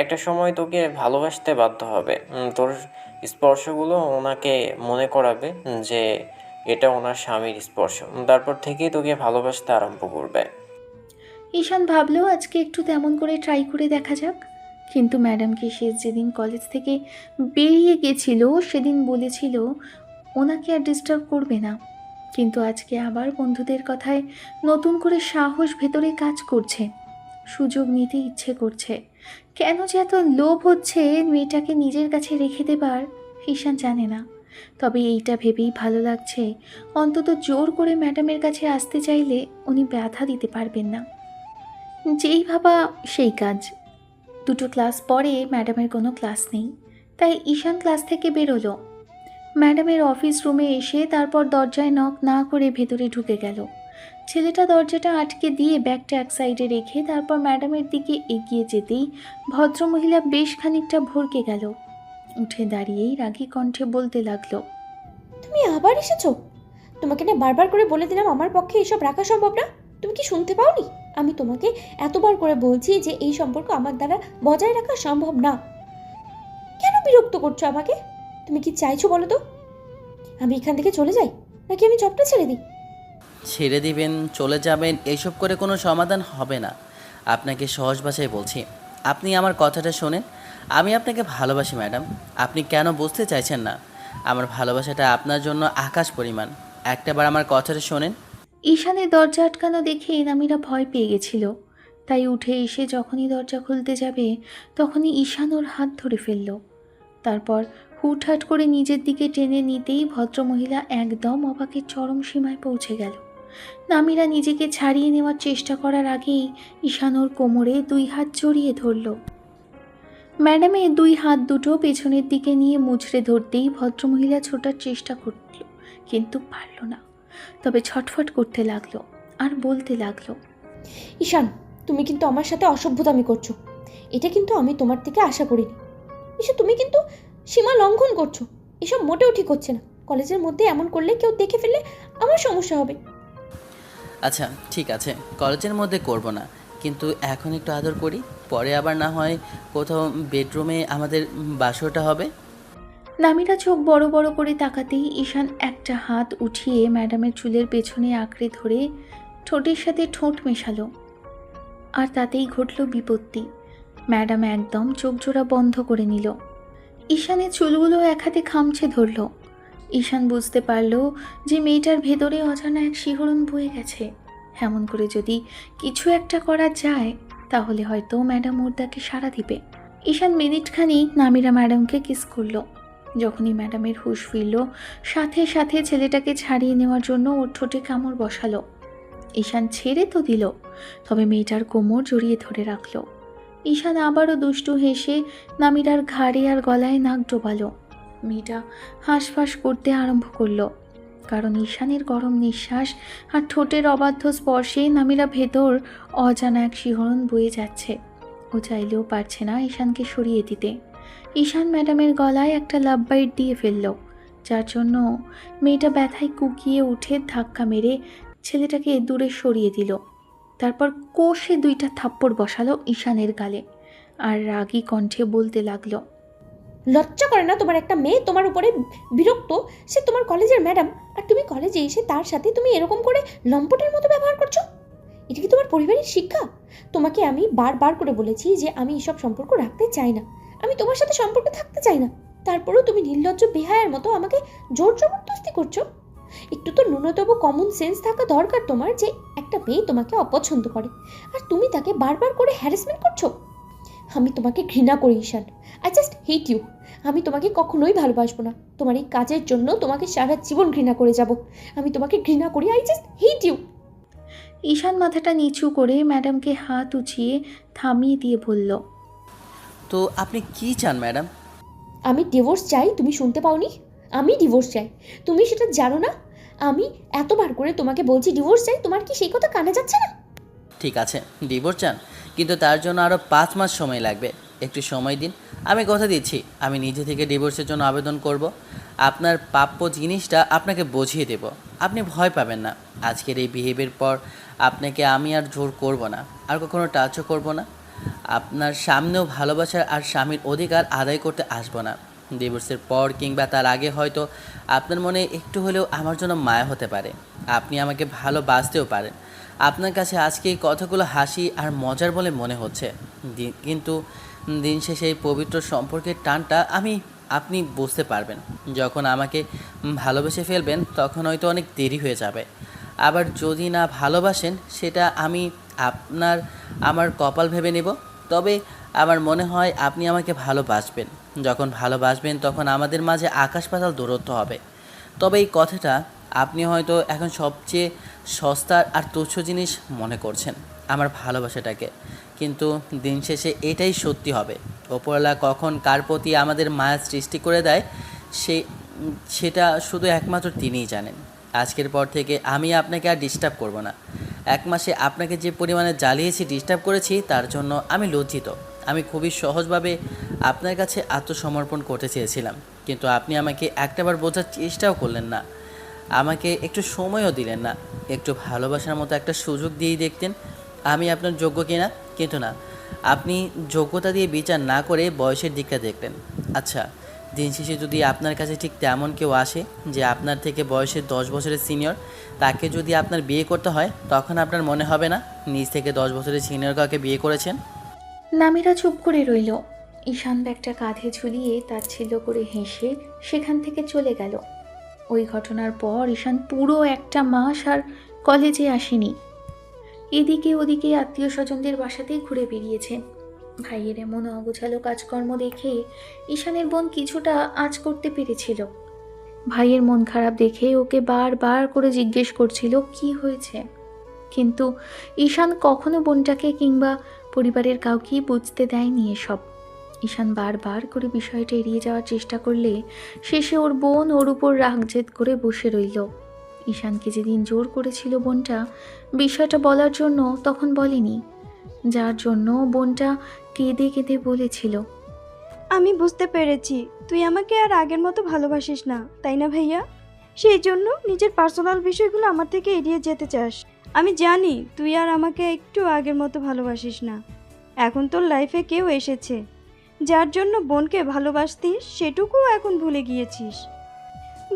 একটা সময় তোকে ভালোবাসতে বাধ্য হবে। তোর স্পর্শগুলো ওনাকে মনে করাবে যে এটা ওনার স্বামীর স্পর্শ, তারপর থেকেই তোকে ভালোবাসতে আরম্ভ করবে। ঈশান ভাবলো আজকে একটু তেমন করে ট্রাই করে দেখা যাক। কিন্তু ম্যাডামকে সে যেদিন কলেজ থেকে বেরিয়ে গেছিল সেদিন বলেছিল ওনাকে আর ডিস্টার্ব করবে না, কিন্তু আজকে আবার বন্ধুদের কথায় নতুন করে সাহস ভেতরে কাজ করছে, সুযোগ নিতে ইচ্ছে করছে। কেন যে এত লোভ হচ্ছে মেয়েটাকে নিজের কাছে রেখে দেবার, ঈশান জানে না। তবে এইটা ভেবেই ভালো লাগছে, অন্তত জোর করে ম্যাডামের কাছে আসতে চাইলে উনি ব্যথা দিতে পারবেন না। যেই ভাবা সেই কাজ। 2টো ক্লাস পরে ম্যাডামের কোনো ক্লাস নেই, তাই ঈশান ক্লাস থেকে বেরোলো। ম্যাডামের অফিস রুমে এসে তারপর দরজায় নক না করে ভেতরে ঢুকে গেল। ছেলেটা দরজাটা আটকে দিয়ে ব্যাগটা এক সাইডে রেখে তারপর ম্যাডামের দিকে এগিয়ে যেতেই ভদ্রমহিলা বেশ খানিকটা ভরকে গেল। উঠে দাঁড়িয়েই রাগী কণ্ঠে বলতে লাগলো, তুমি আবার এসেছো? তোমাকে না বারবার করে বলে দিলাম আমার পক্ষে এসব রাখা সম্ভব না, তুমি কি শুনতে পাওনি? আমি তোমাকে এতবার করে বলছি যে এই সম্পর্ক আমার দ্বারা বজায় রাখা সম্ভব না। কেন বিরক্ত করছো আমাকে? তুমি কি চাইছো বলো তো? আমি এখান থেকে চলে যাই, নাকি আমি জবটা ছেড়ে দিই? ছেড়ে দিবেন, চলে যাবেন, এইসব করে কোনো সমাধান হবে না। আপনাকে সহজ ভাষায় বলছি, আপনি আমার কথাটা শোনেন। আমি আপনাকে ভালোবাসি ম্যাডাম, আপনি কেন বুঝতে চাইছেন না? আমার ভালোবাসাটা আপনার জন্য আকাশ পরিমাণ। একটাবার আমার কথাটা শোনেন। ঈশানের দরজা আটকানো দেখে নামিরা ভয় পেয়ে গেছিল, তাই উঠে এসে যখনই দরজা খুলতে যাবে তখনই ঈশান ওর হাত ধরে ফেলল। তারপর হুটহাট করে নিজের দিকে টেনে নিতেই ভদ্রমহিলা একদম অবাকের চরম সীমায় পৌঁছে গেল। নামিরা নিজেকে ছাড়িয়ে নেওয়ার চেষ্টা করার আগেই ঈশান ওর কোমরে 2 হাত জড়িয়ে ধরল। ম্যাডামের 2 হাত দুটো পেছনের দিকে নিয়ে মুচড়ে ধরতেই ভদ্রমহিলা ছোটার চেষ্টা করল, কিন্তু পারল না। তবে ছটফট করতে লাগলো আর বলতে লাগলো, ঈশান, তুমি কিন্তু আমার সাথে অসভ্যতামি করছো, এটা কিন্তু আমি তোমার থেকে আশা করিনি। ঈশান, তুমি কিন্তু সীমা লঙ্ঘন করছো, এসব মোটেও ঠিক হচ্ছে না। কলেজের মধ্যে এমন করলে কেউ দেখে ফেললে আমার সমস্যা হবে। আচ্ছা ঠিক আছে, কলেজের মধ্যে করব না, কিন্তু এখন একটু আদর করি, পরে আবার না হয় কোথাও বেডরুমে আমাদের বাসরটা হবে। নামিরা চোখ বড় বড় করে তাকাতেই ঈশান একটা হাত উঠিয়ে ম্যাডামের চুলের পেছনে আঁকড়ে ধরে ঠোঁটের সাথে ঠোঁট মেশালো। আর তাতেই ঘটল বিপত্তি। ম্যাডাম একদম চোখ জোড়া বন্ধ করে নিল। ঈশানের চুলগুলো এক হাতে খামচে ধরল। ঈশান বুঝতে পারল যে মেয়েটার ভেতরে অজানা এক শিহরণ বয়ে গেছে। এমন করে যদি কিছু একটা করা যায় তাহলে হয়তো ম্যাডাম ওর ডাকে সাড়া দিবে। ঈশান মিনিটখানিক নামিরা ম্যাডামকে কিস করলো। যখনই ম্যাডামের হুঁশ ফিরল সাথে সাথে ছেলেটাকে ছাড়িয়ে নেওয়ার জন্য ওর ঠোঁটে কামড় বসালো। ঈশান ছেড়ে তো দিল, তবে মেয়েটার কোমর জড়িয়ে ধরে রাখল। ঈশান আবারও দুষ্টু হেসে নামিরার ঘাড়ে আর গলায় নাক ডোবালো। মেয়েটা হাঁসফাঁস করতে আরম্ভ করলো, কারণ ঈশানের গরম নিঃশ্বাস আর ঠোঁটের অবাধ্য স্পর্শে নামিরা ভেতর অজানা এক শিহরণ বয়ে যাচ্ছে। ও চাইলেও পারছে না ঈশানকে সরিয়ে দিতে। ঈশান ম্যাডামের গলায় একটা লাভ বাইট দিয়ে ফেলল, যার জন্য মেয়েটা ব্যথায় কুকিয়ে উঠে ধাক্কা মেরে ছেলেটাকে দূরে সরিয়ে দিল। তারপর কষে 2টা থাপ্পড় বসালো ঈশানের গালে, আর রাগী কণ্ঠে বলতে লাগলো, লজ্জা করে না তোমার? একটা মেয়ে তোমার উপরে বিরক্ত, সে তোমার কলেজের ম্যাডাম, আর তুমি কলেজে এসে তার সাথে তুমি এরকম করে লম্পটের মতো ব্যবহার করছো? এটা কি তোমার পরিবারের শিক্ষা? তোমাকে আমি বারবার করে বলেছি যে আমি এসব সম্পর্ক রাখতে চাই না, আমি তোমার সাথে সম্পর্ক থাকতে চাই না, তারপরেও তুমি নির্লজ্জ বেহায়ার মতো আমাকে জোর জবরদস্তি করছো। একটু তো ন্যূনতম কমন সেন্স থাকা দরকার তোমার, যে একটা মেয়ে তোমাকে অপছন্দ করে আর তুমি তাকে বারবার করে হ্যারাসমেন্ট করছো। আমি তোমাকে ঘৃণা করি ঈশান, আই জাস্ট হেট ইউ। আমি তোমাকে কখনোই ভালোবাসবো না, তোমার এই কাজের জন্য তোমাকে সারা জীবন ঘৃণা করে যাব। আমি তোমাকে ঘৃণা করি, আই জাস্ট হেট ইউ। ঈশান মাথাটা নিচু করে ম্যাডামকে হাত উঁচিয়ে থামিয়ে দিয়ে বলল, তো আপনি কি চান ম্যাডাম? আমি ডিভোর্স চাই। তুমি শুনতে পাওনি? আমি ডিভোর্স চাই। তুমি সেটা জানো না? আমি এতবার করে তোমাকে বলছি ডিভোর্স চাই, তোমার কি সেই কথা কানে যাচ্ছে না? ঠিক আছে, ডিভোর্স চান, কিন্তু তার জন্য আরও 5 মাস সময় লাগবে। একটু সময় দিন, আমি কথা দিচ্ছি আমি নিজে থেকে ডিভোর্সের জন্য আবেদন করব। আপনার প্রাপ্য জিনিসটা আপনাকে বুঝিয়ে দেব, আপনি ভয় পাবেন না। আজকের এই বিহেভিয়ার পর আপনাকে আমি আর জোর করব না, আর কখনো টাচও করব না। আপনার সামনেও ভালোবাসার আর স্বামীর অধিকার আদায় করতে আসবো না। ডিভোর্সের পর কিংবা তার আগে হয়তো আপনার মনে একটু হলেও আমার জন্য মায়া হতে পারে, আপনি আমাকে ভালোবাসতেও পারেন। আপনার কাছে আজকে এই কথাগুলো হাসি আর মজার বলে মনে হচ্ছে, কিন্তু দিন শেষে এই পবিত্র সম্পর্কের টানটা আপনি বুঝতে পারবেন যখন আমাকে ভালোবেসে ফেলবেন, তখন হয়তো অনেক দেরি হয়ে যাবে। আবার যদি না ভালোবাসেন, সেটা আমি আমার কপাল ভেবে নেব। তবে আমার মনে হয় আপনি আমাকে ভালোবাসবেন। যখন ভালোবাসবেন তখন আমাদের মাঝে আকাশ পাতাল দূরত্ব হবে। তবে এই কথাটা আপনি হয়তো এখন সবচেয়ে সস্তা আর তুচ্ছ জিনিস মনে করছেন, আমার ভালোবাসাটাকে, কিন্তু দিন শেষে এটাই সত্যি হবে। ওপরওয়ালা কখন কার প্রতি আমাদের মায়া সৃষ্টি করে দেয় সেটা শুধু একমাত্র তিনিই জানেন। আজকের পর থেকে আমি আপনাকে আর ডিস্টার্ব করব না। 1 মাসে আপনাকে যে পরিমাণে জ্বালিয়েছি, ডিস্টার্ব করেছি, তার জন্য আমি লজ্জিত। আমি খুবই সহজভাবে আপনার কাছে আত্মসমর্পণ করতে চেয়েছিলাম, কিন্তু আপনি আমাকে একটাবার বোঝার চেষ্টাও করলেন না, আমাকে একটু সময়ও দিলেন না। একটু ভালোবাসার মতো একটা সুযোগ দিয়েই দেখতেন আমি আপনার যোগ্য কিনা, কিন্তু না, আপনি যোগ্যতা দিয়ে বিচার না করে বয়সের দিকটা দেখলেন। আচ্ছা, দিন শেষে যদি আপনার কাছে ঠিক তেমন কেউ আসে যে আপনার থেকে বয়সে 10 বছরের সিনিয়র, তাকে যদি আপনার বিয়ে করতে হয়, তখন আপনার মনে হবে না নিজ থেকে 10 বছরের সিনিয়র কাউকে বিয়ে করেছেন? নামিরা চুপ করে রইল। ঈশান ব্যাগটা কাঁধে ঝুলিয়ে তাচ্ছিল্য করে হেসে সেখান থেকে চলে গেল। ওই ঘটনার পর ঈশান পুরো 1 মাস আর কলেজে আসেনি। এদিকে ওদিকে আত্মীয় স্বজনদের বাসাতেই ঘুরে বেরিয়েছে। ভাইয়ের এমন অগোছালো কাজকর্ম দেখে ঈশানের বোন কিছুটা আঁচ করতে পেরেছিল। ভাইয়ের মন খারাপ দেখে ওকে বারবার করে জিজ্ঞেস করছিল কি হয়েছে, কিন্তু ঈশান কখনো বোনটাকে কিংবা পরিবারের কাউকেই বুঝতে দেয়নি এসব। ঈশান বারবার করে বিষয়টা এড়িয়ে যাওয়ার চেষ্টা করলে শেষে ওর বোন ওর উপর রাগ জেদ করে বসে রইল। ঈশানকে যেদিন জোর করেছিল বোনটা বিষয়টা বলার জন্য, তখন বলেনি, যার জন্য বোনটা কেঁদে কেঁদে বলেছিল, আমি বুঝতে পেরেছি তুই আমাকে আর আগের মতো ভালোবাসিস না, তাই না ভাইয়া? সেই জন্য নিজের পার্সোনাল বিষয়গুলো আমার থেকে এড়িয়ে যেতে চাস। আমি জানি তুই আর আমাকে একটু আগের মতো ভালোবাসিস না। এখন তোর লাইফে কেউ এসেছে যার জন্য বোনকে ভালোবাসতিস, সেটুকুও এখন ভুলে গিয়েছিস।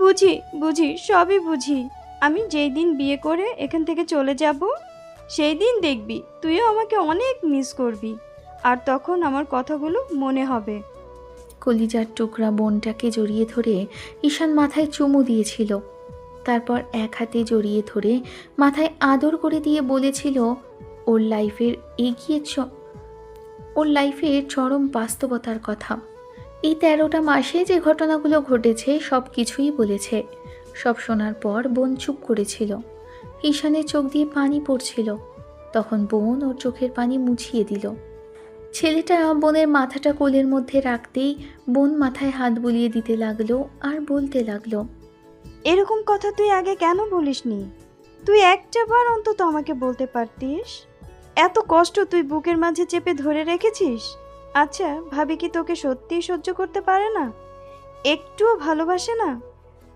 বুঝি বুঝি সবই বুঝি। আমি যেই দিন বিয়ে করে এখান থেকে চলে যাব, সেই দিন দেখবি তুইও আমাকে অনেক মিস করবি, আর তখন আমার কথাগুলো মনে হবে। কলিজার টুকরা বোনটাকে জড়িয়ে ধরে ঈশান মাথায় চুমু দিয়েছিল। তারপর এক হাতে জড়িয়ে ধরে মাথায় আদর করে দিয়ে বলেছিল ওর লাইফের চরম বাস্তবতার কথা। এই 13টা মাসে যে ঘটনাগুলো ঘটেছে সব কিছুই বলেছে। সব শোনার পর বোন চুপ করেছিল। ঈশানের চোখ দিয়ে পানি পড়ছিল। তখন বোন ওর চোখের পানি মুছিয়ে দিল। ছেলেটা বোনের মাথাটা কোলের মধ্যে রাখতেই বোন মাথায় হাত বুলিয়ে দিতে লাগলো আর বলতে লাগলো, এরকম কথা তুই আগে কেন বলিসনি? তুই একটা বার অন্তত আমাকে বলতে পারতিস। এত কষ্ট তুই বুকের মাঝে চেপে ধরে রেখেছিস। আচ্ছা, ভাবি কি তোকে সত্যিই সহ্য করতে পারে না? একটুও ভালোবাসে না?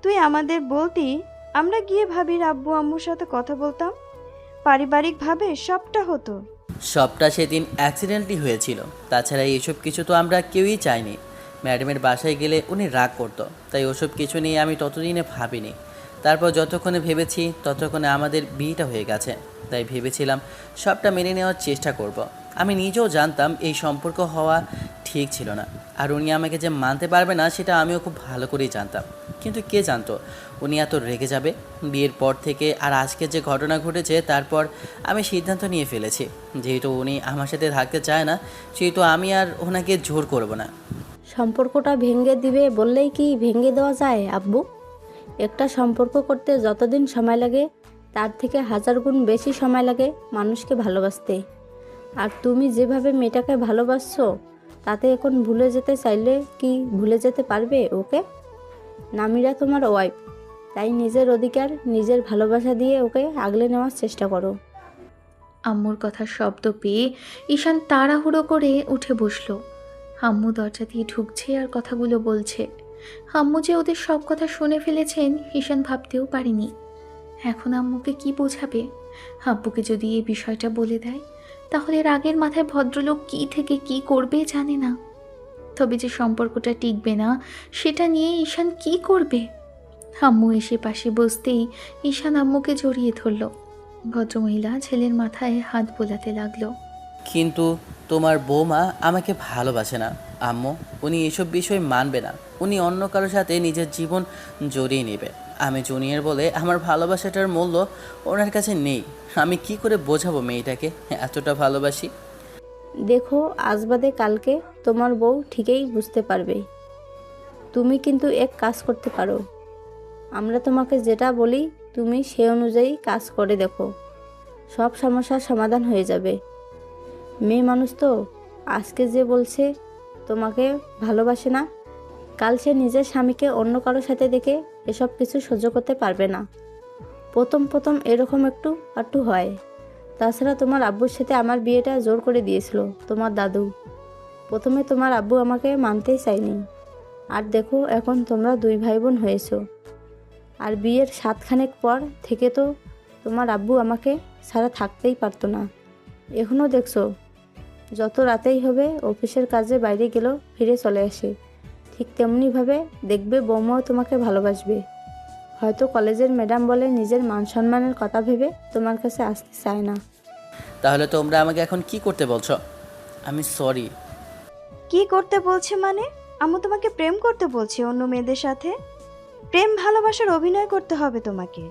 তুই আমাদের বলতি, আমরা গিয়ে ভাবির আব্বু আম্মুর সাথে কথা বলতাম, পারিবারিকভাবে সবটা হতো। সবটা সেদিন অ্যাক্সিডেন্টলি হয়েছিল। তাছাড়া এইসব কিছু তো আমরা কেউই চাইনি। ম্যাডামের বাসায় গেলে উনি রাগ করতো, তাই ওসব কিছু নিয়ে আমি ততদিনে ভাবিনি। তারপর যতক্ষণে ভেবেছি ততক্ষণে আমাদের বিয়েটা হয়ে গেছে, তাই ভেবেছিলাম সবটা মেনে নেওয়ার চেষ্টা করব। আমি নিজেও জানতাম এই সম্পর্ক হওয়া ঠিক ছিল না, আর উনি আমাকে যে মানতে পারবে না সেটা আমিও খুব ভালো করেই জানতাম। কিন্তু কে জানতো উনি এত রেগে যাবে। বিয়ের পর থেকে আর আজকে যে ঘটনা ঘটেছে তারপর আমি সিদ্ধান্ত নিয়ে ফেলেছি, যেহেতু উনি আমার সাথে থাকতে চায় না সেহেতু আমি আর ওনাকে জোর করব না। সম্পর্কটা ভেঙে দিবে বললেই কি ভেঙে দেওয়া যায় আব্বু? একটা সম্পর্ক করতে যতদিন সময় লাগে তার থেকে 1000 গুণ বেশি সময় লাগে মানুষকে ভালোবাসতে। আর তুমি যেভাবে মেয়েটাকে ভালোবাসছো তাতে এখন ভুলে যেতে চাইলে কি ভুলে যেতে পারবে ওকে? নামিরা তোমার ওয়াইফ, তাই নিজের অধিকার নিজের ভালোবাসা দিয়ে ওকে আগলে নেওয়ার চেষ্টা করো। আম্মুর কথার শব্দ পেয়ে ঈশান তাড়াহুড়ো করে উঠে বসলো। আম্মু দরজা দিয়ে ঢুকছে আর কথাগুলো বলছে। আম্মু যে ওদের সব কথা শুনে ফেলেছেন ঈশান ভাবতেও পারেনি। এখন আম্মুকে কি বোঝাবে? আব্বুকে যদি এই বিষয়টা বলে দেয় তাহলে রাগের মাথায় ভদ্রলোক কি থেকে কি করবে জানে না। তবে যে সম্পর্কটা টিকবে না সেটা নিয়ে ঈশান কি করবে? আম্মু এসে পাশে বসতেই ঈশান আম্মুকে জড়িয়ে ধরল। ভদ্রমহিলা ছেলের মাথায় হাত বোলাতে লাগলো। কিন্তু তোমার বৌমা আমাকে ভালোবাসে না আম্মু, উনি এসব বিষয় মানবে না। উনি অন্য কারোর সাথে নিজের জীবন জড়িয়ে নেবে। আমি জুনিয়র বলে আমার ভালোবাসাটার মূল্য ওনার কাছে নেই। আমি কি করে বোঝাবো মেয়েটাকে এতটা ভালোবাসি? দেখো, আজ বাদে কালকে তোমার বউ ঠিকই বুঝতে পারবে। তুমি কিন্তু এক কাজ করতে পারো, আমরা তোমাকে যেটা বলি তুমি সেই অনুযায়ী কাজ করে দেখো, সব সমস্যার সমাধান হয়ে যাবে। মেয়ে মানুষ তো, আজকে যে বলছে তোমাকে ভালোবাসে না, কাল সে নিজের স্বামীকে অন্য কারোর সাথে দেখে এসব কিছু সহ্য করতে পারবে না। প্রথম প্রথম এরকম একটু আটটু হয়। তাছাড়া তোমার আব্বুর সাথে আমার বিয়েটা জোর করে দিয়েছিল তোমার দাদু। প্রথমে তোমার আব্বু আমাকে মানতেই চায়নি, আর দেখো এখন তোমরা 2 ভাই বোন হয়েছো। আর বিয়ের 7 খানেক পর থেকে তো তোমার আব্বু আমাকে ছাড়া থাকতেই পারতো না। এখনও দেখছো, যত রাতেই হবে অফিসের কাজে বাইরে গেলেও ফিরে চলে আসে। ঠিক তেমনিভাবে দেখবে বৌমাও তোমাকে ভালোবাসবে। হয়তো কলেজের ম্যাডাম বলে নিজের মান সম্মানের কথা ভেবে তোমার কাছে আসতে চায় না। তাহলে তোমরা আমাকে এখন কি করতে বলছো? আমি সরি। কি করতে বলছে মানে? আম্মু তোমাকে প্রেম করতে বলছে অন্য মেয়েদের সাথে? প্রেম ভালোবাসার অভিনয় করতে হবে তোমাকে।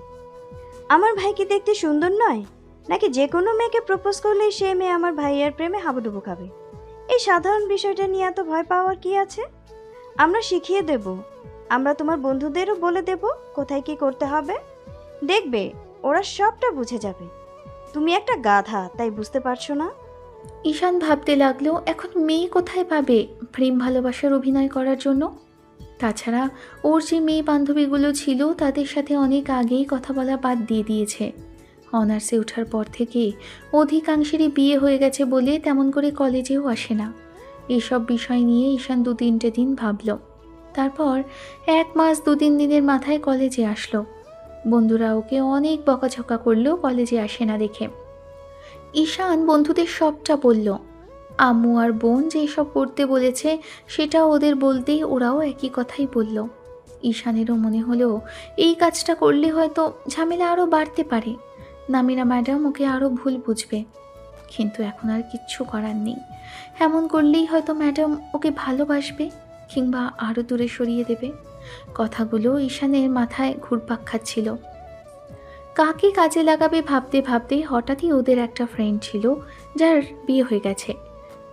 আমার ভাই কি দেখতে সুন্দর নয়? নাকি যে কোনো মেয়েকে প্রপোজ করলেই সে মেয়ে আমার ভাইয়ের প্রেমে হাবুডুবু খাবে? এই সাধারণ বিষয়টা নিয়ে এত ভয় পাওয়ার কি আছে? আমরা শিখিয়ে দেব, আমরা তোমার বন্ধুদেরও বলে দেব কোথায় কি করতে হবে। দেখবে ওরা সবটা বুঝে যাবে। তুমি একটা গাধা, তাই বুঝতে পারছো না? ঈশান ভাবতে লাগলো এখন মেয়ে কোথায় পাবে প্রেম ভালোবাসার অভিনয় করার জন্য। তাছাড়া ওর যে মেয়ে বান্ধবীগুলো ছিল তাদের সাথে অনেক আগেই কথা বলা বাদ দিয়ে দিয়েছে। অনার্সে ওঠার পর থেকে অধিকাংশেরই বিয়ে হয়ে গেছে বলে তেমন করে কলেজেও আসে না। এসব বিষয় নিয়ে ঈশান 2-3 দিন ভাবল। তারপর 1 মাস 2-3 দিনের মাথায় কলেজে আসলো। বন্ধুরা ওকে অনেক বকাঝকা করলেও কলেজে আসে না দেখে। ঈশান বন্ধুদের সবটা বলল। আম্মু আর বোন যেসব করতে বলেছে সেটা ওদের বলতেই ওরাও একই কথাই বলল। ঈশানেরও মনে হলো এই কাজটা করলে হয়তো ঝামেলা আরও বাড়তে পারে, নামিরা ম্যাডাম ওকে আরও ভুল বুঝবে। কিন্তু এখন আর কিচ্ছু করার নেই। এমন করলেই হয়তো ম্যাডাম ওকে ভালোবাসবে কিংবা আরও দূরে সরিয়ে দেবে। কথাগুলো ঈশানের মাথায় ঘুরপাক খাচ্ছিল। কাকে কাজে লাগাবে ভাবতে ভাবতে হঠাৎই ওদের একটা ফ্রেন্ড ছিল যার বিয়ে হয়ে গেছে,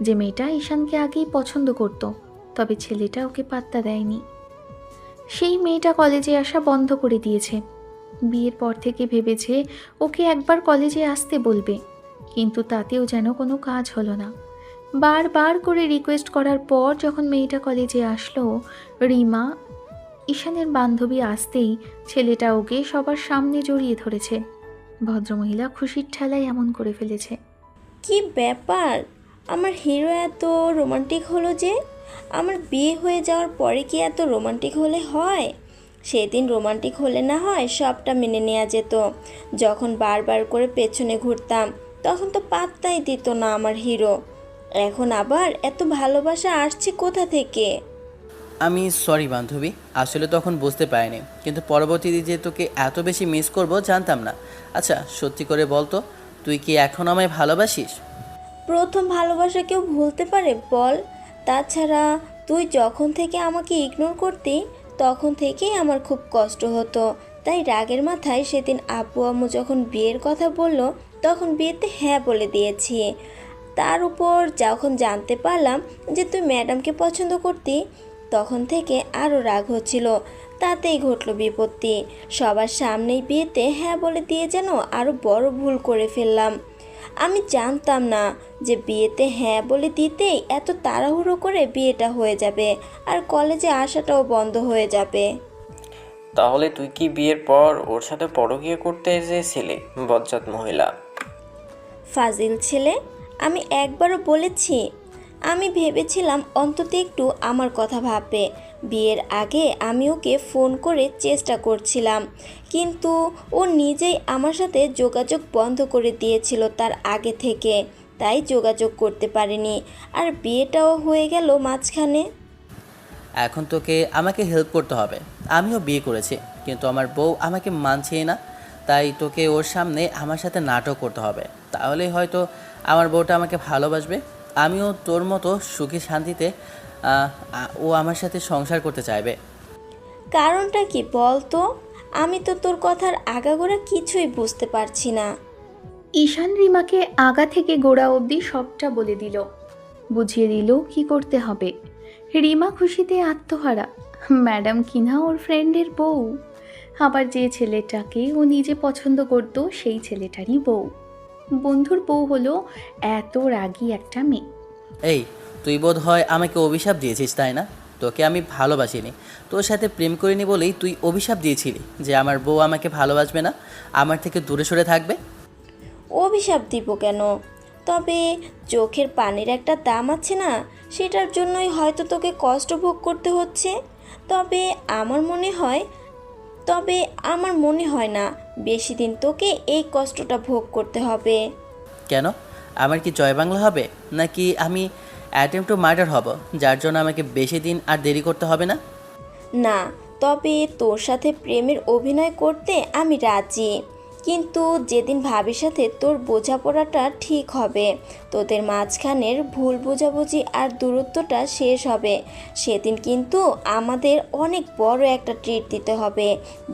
যে মেয়েটা ঈশানকে আগেই পছন্দ করত, তবে ছেলেটা ওকে পাত্তা দেয়নি। সেই মেয়েটা কলেজে আসা বন্ধ করে দিয়েছে। বিয়ের পর থেকে ভেবেছে ওকে একবার কলেজে আসতে বলবে, কিন্তু তাতেও যেন কোনো কাজ হলো না। বারবার করে রিকোয়েস্ট করার পর যখন মেয়েটা কলেজে আসলো, রিমা ঈশানের বান্ধবী আসতেই ছেলেটা ওকে সবার সামনে জড়িয়ে ধরেছে। ভদ্রমহিলা খুশির ঠেলায় এমন করে ফেলেছে। কি ব্যাপার, আমার হিরো এত রোমান্টিক হলো যে? আমার বিয়ে হয়ে যাওয়ার পরে কি এত রোমান্টিক হলে হয়? সেদিন রোমান্টিক হলে না হয় সবটা মেনে নেওয়া যেত। যখন বারবার করে পেছনে ঘুরতাম তখন তো পাত্তাই দিত না আমার হিরো। এখন আবার এত ভালোবাসা আসছে কোথা থেকে? আমি সরি বান্ধবী, আসলে তখন বুঝতে পারিনি, কিন্তু পরবর্তীতে যে তোকে এত বেশি মিস করব জানতাম না। আচ্ছা সত্যি করে বল তো, তুই কি এখন আমায় ভালোবাসিস? প্রথম ভালোবাসা কেউ ভুলতে পারে বল? তাছাড়া তুই যখন থেকে আমাকে ইগনোর করতি তখন থেকেই আমার খুব কষ্ট হতো। তাই রাগের মাথায় সেদিন আব্বু আম্মু যখন বিয়ের কথা বলল তখন বিয়েতে হ্যাঁ বলে দিয়েছি। তার উপর যখন জানতে পারলাম যে তুই ম্যাডামকে পছন্দ করতি তখন থেকে আরও রাগ হচ্ছিল। তাতেই ঘটল বিপত্তি। সবার সামনেই বিয়েতে হ্যাঁ বলে দিয়ে যেন আরও বড় ভুল করে ফেললাম। আমি জানতাম না যে বিয়েতে হ্যাঁ বলে দিতেই এত তাড়াহুড়ো করে বিয়েটা হয়ে যাবে আর কলেজে আসাটাও বন্ধ হয়ে যাবে। তাহলে তুই কি বিয়ের পর ওর সাথে পরকীয়া করতে এসেছিলি? বজ্জাত মহিলা। ফাজিল ছেলে, আমি একবারও বলেছি? আমি ভেবেছিলাম অন্তত একটু আমার কথা ভাববে। বিয়ের আগে আমি ওকে ফোন করে চেষ্টা করছিলাম, কিন্তু ও নিজেই আমার সাথে যোগাযোগ বন্ধ করে দিয়েছিল তার আগে থেকে, তাই যোগাযোগ করতে পারিনি। আর বিয়েটাও হয়ে গেল মাঝখানে। এখন তোকে আমাকে হেল্প করতে হবে। আমিও বিয়ে করেছি, কিন্তু আমার বউ আমাকে মানছেই না, তাই তোকে ওর সামনে আমার সাথে নাটক করতে হবে। তাহলেই হয়তো আমার বউটা আমাকে ভালোবাসবে, আমিও তোর মতো সুখী শান্তিতে ও আমার সাথে সংসার করতে চাইবে। কারণটা কি বল তো? আমি তো তোর কথার আগাগোড়া কিছুই বুঝতে পারছি না। ঈশান রিমাকে আগা থেকে গোড়া অবধি সবটা বলে দিল, বুঝিয়ে দিল কি করতে হবে। রিমা খুশিতে আত্মহারা। ম্যাডাম কিনা ওর ফ্রেন্ডের বউ, আবার যে ছেলেটাকে ও নিজে পছন্দ করত সেই ছেলেটারই বউ। বন্ধুর বউ হলো এত রাগী একটা মেয়ে। এই তুই বোধ হয় আমাকে অভিশাপ দিয়েছিস, তাই না? তোকে আমি ভালোবাসিনি, তোর সাথে প্রেম করিনি বলেই তুই অভিশাপ দিয়েছিলি যে আমার বউ আমাকে ভালোবাসবে না, আমার থেকে দূরে সরে থাকবে। অভিশাপ দিব কেন? তবে চোখের পানির একটা দাম আছে না, সেটার জন্যই হয়তো তোকে কষ্ট ভোগ করতে হচ্ছে। তবে আমার মনে হয় না বেশি দিন তোকে এই কষ্টটা ভোগ করতে হবে। কেন? আমার কি জয় বাংলা হবে, নাকি আমি অ্যাটেম্প টু মার্ডার হব, যার জন্য আমাকে বেশি দিন আর দেরি করতে হবে না? না, তবে তোর সাথে প্রেমের অভিনয় করতে আমি রাজি, কিন্তু যেদিন ভাবির সাথে তোর বোঝাপড়াটা ঠিক হবে, তোদের মাঝখানের ভুল বোঝাবুঝি আর দূরত্বটা শেষ হবে, সেদিন কিন্তু আমাদের অনেক বড় একটা ট্রিট দিতে হবে।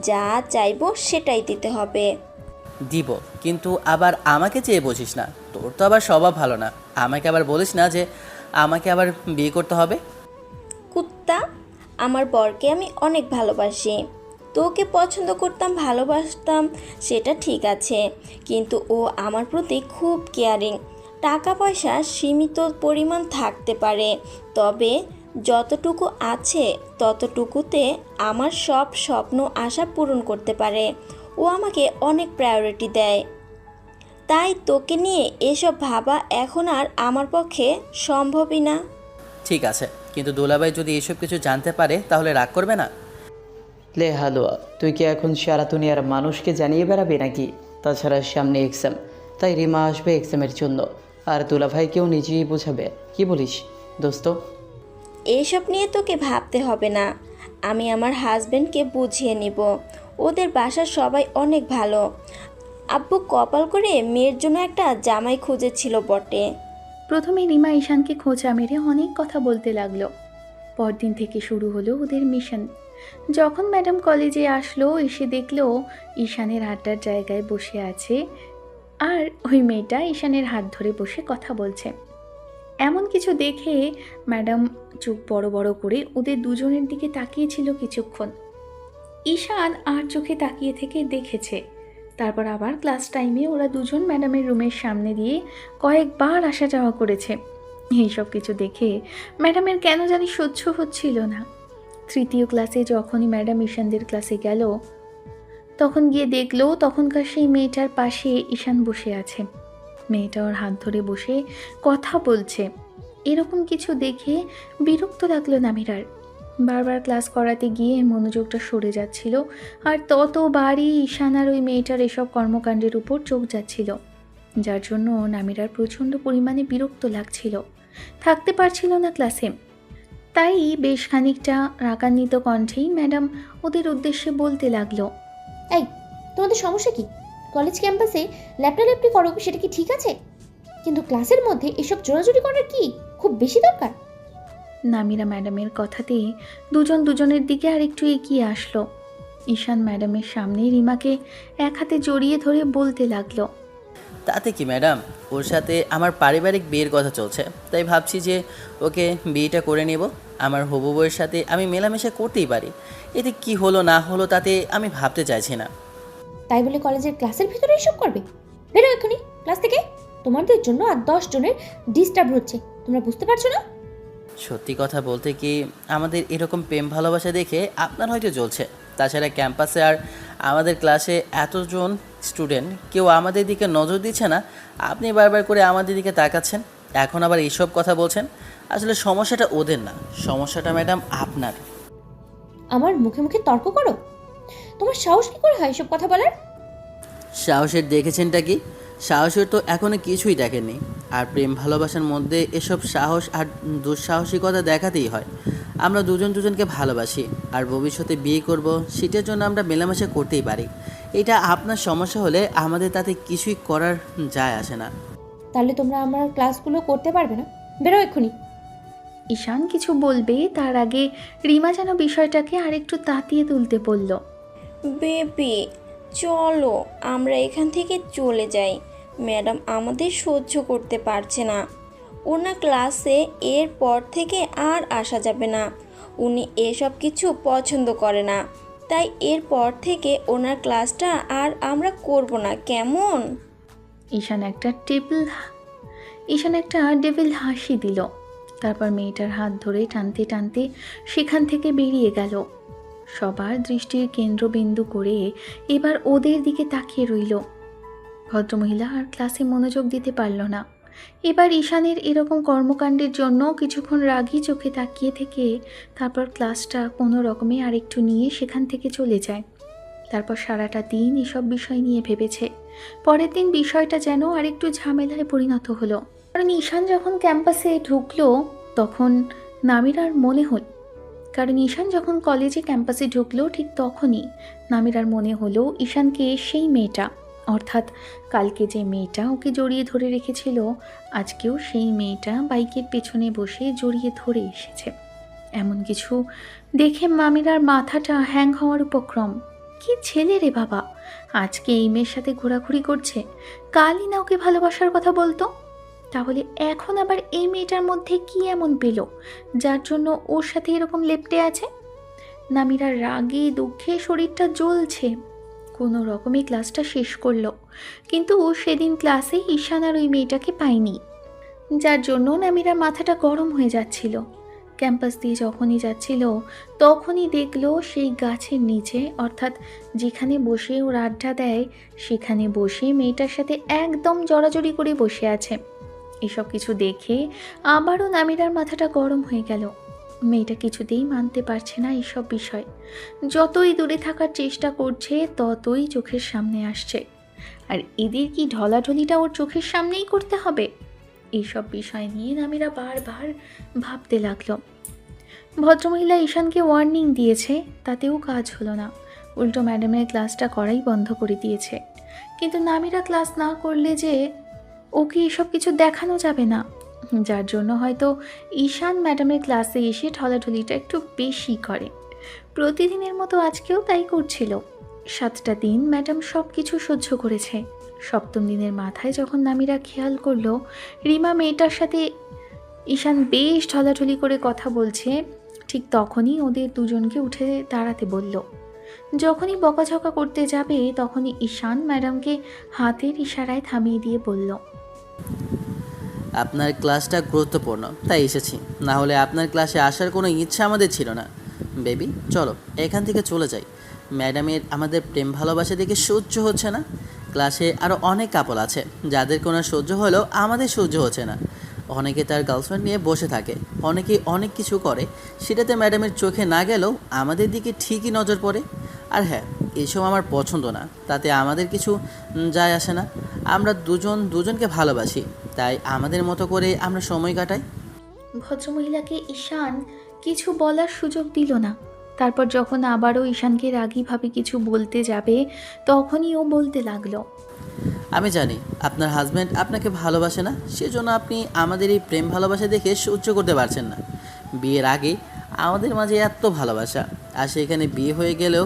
যা চাইবো সেটাই দিতে হবে। দিব, কিন্তু আবার আমাকে চেয়ে বসিস না, তোর তো আবার স্বভাব ভালো না। আমাকে আবার বলিস না যে আমাকে আবার বিয়ে করতে হবে। কুত্তা, আমার বরকে আমি অনেক ভালোবাসি। তোকে পছন্দ করতাম, ভালোবাসতাম, সেটা ঠিক আছে, কিন্তু ও আমার প্রতি খুব কেয়ারিং। টাকা পয়সা সীমিত পরিমাণ থাকতে পারে, তবে যতটুকু আছে ততটুকুতে আমার সব স্বপ্ন আশা পূরণ করতে পারে। ও আমাকে অনেক প্রায়োরিটি দেয়। তাই তোকে নিয়ে এসব ভাবা এখন আর আমার পক্ষে সম্ভবই না। ঠিক আছে, কিন্তু দুলাভাই যদি এসব কিছু জানতে পারে তাহলে রাগ করবে না? লে হালুয়া, তুই কি এখন সারা দুনিয়ার মানুষকে জানিয়ে বেড়াবি নাকি? তাছাড়া সামনে এক্সাম, তাই রিমা আসবে এক্সামের জন্য, আর দুলাভাইকেও নিজেই বোঝাবে। কি বলিস দোস্ত? এইসব নিয়ে তোকে ভাবতে হবে না, আমি আমার হাজবেন্ডকে বুঝিয়ে নিব। ওদের বাসার সবাই অনেক ভালো। আব্বু কপাল করে মেয়ের জন্য একটা জামাই খুঁজেছিল বটে। প্রথমে রিমা ঈশানকে খোঁচা মেরে অনেক কথা বলতে লাগলো। পরদিন থেকে শুরু হলো ওদের মিশন। যখন ম্যাডাম কলেজে আসলো, এসে দেখলো ঈশানের আড্ডার জায়গায় বসে আছে, আর ওই মেয়েটা ঈশানের হাত ধরে বসে কথা বলছে। এমন কিছু দেখে ম্যাডাম চোখ বড় বড় করে ওদের দুজনের দিকে তাকিয়েছিল কিছুক্ষণ। ঈশান আর চোখে তাকিয়ে থেকে দেখেছে। তারপর আবার ক্লাস টাইমে ওরা দুজন ম্যাডামের রুমের সামনে দিয়ে কয়েকবার আসা যাওয়া করেছে। এইসব কিছু দেখে ম্যাডামের কেন জানি সহ্য হচ্ছিল না। তৃতীয় ক্লাসে যখনই ম্যাডাম ঈশানদের ক্লাসে গেল, তখন গিয়ে দেখলো তখনকার সেই মেয়েটার পাশে ঈশান বসে আছে। মেয়েটা ওর হাত ধরে বসে কথা বলছে। এরকম কিছু দেখে বিরক্ত লাগলো নামিরার। বারবার ক্লাস করাতে গিয়ে মনোযোগটা সরে যাচ্ছিল, আর ততবারই ঈশান আর ওই মেয়েটার এসব কর্মকাণ্ডের উপর চোখ যাচ্ছিল, যার জন্য নামিরার প্রচণ্ড পরিমাণে বিরক্ত লাগছিল। থাকতে পারছিল না ক্লাসে। তাই বেশ খানিকটা রাগান্বিত কণ্ঠেই ম্যাডাম ওদের উদ্দেশ্যে বলতে লাগলো, এই, তোমাদের সমস্যা কি? কলেজ ক্যাম্পাসে ল্যাপটালেপটি করো, সেটা কি ঠিক আছে? কিন্তু ক্লাসের মধ্যে এসব জোরাজুরি করার কি খুব বেশি দরকার? নামিরা ম্যাডামের কথাতে দুজন দুজনের দিকে আর একটু এগিয়ে আসলো। ঈশান ম্যাডামের সামনে রিমাকে এক হাতে জড়িয়ে ধরে বলতে লাগলো, তাতে কি ম্যাডাম, ওর সাথে আমার পারিবারিক বিয়ের কথা চলছে, তাই ভাবছি যে ওকে বিয়েটা করে নেব। আমার হবু বউয়ের সাথে আমি মেলামেশা করতেই পারি, এতে কি হলো না হলো তাতে আমি ভাবতে চাইছি না। তাই বলে কলেজের ক্লাসের ভিতরে এসব করবে? বেরো এক্ষুনি ক্লাস থেকে। তোমাদের জন্য আর 10 জনের ডিস্টার্ব হচ্ছে, তোমরা বুঝতে পারছো না? সত্যি কথা বলতে কি, আমাদের এরকম প্রেম ভালোবাসা দেখে আপনার হয়তো জ্বলছে। তাছাড়া ক্যাম্পাসে আর আমাদের ক্লাসে এতজন স্টুডেন্ট, কেউ আমাদের দিকে নজর দিচ্ছে না, আপনি বারবার করে আমাদের দিকে তাকাচ্ছেন, এখন আবার এইসব কথা বলছেন। আসলে সমস্যাটা ওদের না, সমস্যাটা ম্যাডাম আপনার। আমার মুখে মুখে তর্ক করো? তোমার সাহস কি করে হয় এসব কথা বলার? সাহসের দেখেছেনটা কি? সাহসের তো এখনো কিছুই দেখেননি। আর প্রেম ভালোবাসার মধ্যে এসব সাহস আর দুঃসাহসিকতা দেখাতেই হয়। আমরা দুজন দুজনকে ভালোবাসি আর ভবিষ্যতে বিয়ে করব, সেটার জন্য আমরা মেলামেশা করতেই পারি। এটা আপনার সমস্যা হলে আমাদের তাতে কিছুই করার যায় আসে না। তাহলে তোমরা আমার ক্লাসগুলো করতে পারবে না, বেরো এক্ষুনি। ঈশান কিছু বলবে তার আগে রিমা যেন বিষয়টাকে আরেকটু তাতিয়ে তুলতে বলল, বেবি চলো আমরা এখান থেকে চলে যাই, ম্যাডাম আমাদের সহ্য করতে পারছে না। ওনার ক্লাসে এর পর থেকে আর আসা যাবে না, উনি এসব কিছু পছন্দ করে না, তাই এর পর থেকে ওনার ক্লাসটা আর আমরা করব না, কেমন? ঈশান একটা ডেভিল হাসি দিল। তারপর মেয়েটার হাত ধরে টানতে টানতে সেখান থেকে বেরিয়ে গেল। সবার দৃষ্টির কেন্দ্রবিন্দু করে এবার ওদের দিকে তাকিয়ে রইল। ভদ্রমহিলা আর ক্লাসে মনোযোগ দিতে পারল না। এবার ঈশানের এরকম কর্মকাণ্ডের জন্য কিছুক্ষণ রাগী চোখে তাকিয়ে থেকে তারপর ক্লাসটা কোনো রকমে আরেকটু নিয়ে সেখান থেকে চলে যায়। তারপর সারাটা দিন এসব বিষয় নিয়ে ভেবেছে। পরের দিন বিষয়টা যেন আরেকটু ঝামেলায় পরিণত হলো। কারণ ঈশান যখন ক্যাম্পাসে ঢুকলো তখন নামিরার মনে হল, কারণ ঈশান যখন কলেজে ক্যাম্পাসে ঢুকলো ঠিক তখনই নামিরার মনে হলো ঈশানকে সেই মেয়েটা, অর্থাৎ কালকে যে মেয়েটা ওকে জড়িয়ে ধরে রেখেছিল, আজকেও সেই মেয়েটা বাইকের পেছনে বসে জড়িয়ে ধরে এসেছে। এমন কিছু দেখে নামিরার মাথাটা হ্যাং হওয়ার উপক্রম। কি ছেলে রে বাবা, আজকে এই মেয়ের সাথে ঘোরাঘুরি করছে, কালই না ওকে ভালোবাসার কথা বলতো। তাহলে এখন আবার এই মেয়েটার মধ্যে কি এমন পেল যার জন্য ওর সাথে এরকম লেপ্টে আছে? নামিরার রাগে দুঃখে শরীরটা জ্বলছে। কোনো রকমে ক্লাসটা শেষ করলো, কিন্তু ও সেদিন ক্লাসে ঈশান আর ওই মেয়েটাকে পায়নি, যার জন্য নামিরার মাথাটা গরম হয়ে যাচ্ছিল। ক্যাম্পাস দিয়ে যখনই যাচ্ছিল তখনই দেখলো সেই গাছের নিচে, অর্থাৎ যেখানে বসে ওর আড্ডা দেয় সেখানে বসে মেয়েটার সাথে একদম জড়াজড়ি করে বসে আছে। এসব কিছু দেখে আবারও নামিরার মাথাটা গরম হয়ে গেল। মেয়েটা কিছুতেই মানতে পারছে না এইসব বিষয়। যতই দূরে থাকার চেষ্টা করছে ততই চোখের সামনে আসছে। আর এদের কি ঢলাঢলিটা ওর চোখের সামনেই করতে হবে? এইসব বিষয় নিয়ে নামিরা বারবার ভাবতে লাগলো। ভদ্রমহিলা ঈশানকে ওয়ার্নিং দিয়েছে, তাতেও কাজ হলো না। উল্টো ম্যাডামের ক্লাসটা করাই বন্ধ করে দিয়েছে। কিন্তু নামিরা ক্লাস না করলে যে ওকে এসব কিছু দেখানো যাবে না, যার জন্য হয়তো ঈশান ম্যাডামের ক্লাসে এসে ঠলাঠলিটা একটু বেশি করে। প্রতিদিনের মতো আজকেও তাই করছিল। 7টা দিন ম্যাডাম সব কিছু সহ্য করেছে। 7ম দিনের মাথায় যখন নামিরা খেয়াল করলো রিমা মেয়েটার সাথে ঈশান বেশ ঠলাঠলি করে কথা বলছে, ঠিক তখনই ওদের দুজনকে উঠে দাঁড়াতে বলল। যখনই বকাঝকা করতে যাবে তখনই ঈশান ম্যাডামকে হাতের ইশারায় থামিয়ে দিয়ে বলল, আপনার ক্লাসটা গুরুত্বপূর্ণ তাই এসেছি, না হলে আপনার ক্লাসে আসার কোনো ইচ্ছা আমাদের ছিল না। বেবি চলো এখান থেকে চলে যাই, ম্যাডামের আমাদের প্রেম ভালোবাসা দেখে সহ্য হচ্ছে না। ক্লাসে আরও অনেক কাপল আছে যাদের কোনো সহ্য হলেও আমাদের সহ্য হচ্ছে না। অনেকে তার গার্লফ্রেন্ড নিয়ে বসে থাকে, অনেকে অনেক কিছু করে, সেটাতে ম্যাডামের চোখে না গেলেও আমাদের দিকে ঠিকই নজর পড়ে। আর হ্যাঁ, এসব আমার পছন্দ না, তাতে আমাদের কিছু যায় আসে না। আমরা দুজনকে ভালোবাসি, তাই আমাদের মতো করে আমরা সময় কাটাই। ভদ্রমহিলাকে ঈশান কিছু বলার সুযোগ দিল না। তারপর যখন আবারও ঈশানকে রাগীভাবে কিছু বলতে যাবে তখনই ও বলতে লাগলো, আমি জানি আপনার হাজব্যান্ড আপনাকে ভালোবাসে না, সেজন্য আপনি আমাদের এই প্রেম ভালোবাসা দেখে সহ্য করতে পারছেন না। বিয়ের আগে আমাদের মাঝে এত ভালোবাসা, আর সেখানে বিয়ে হয়ে গেলেও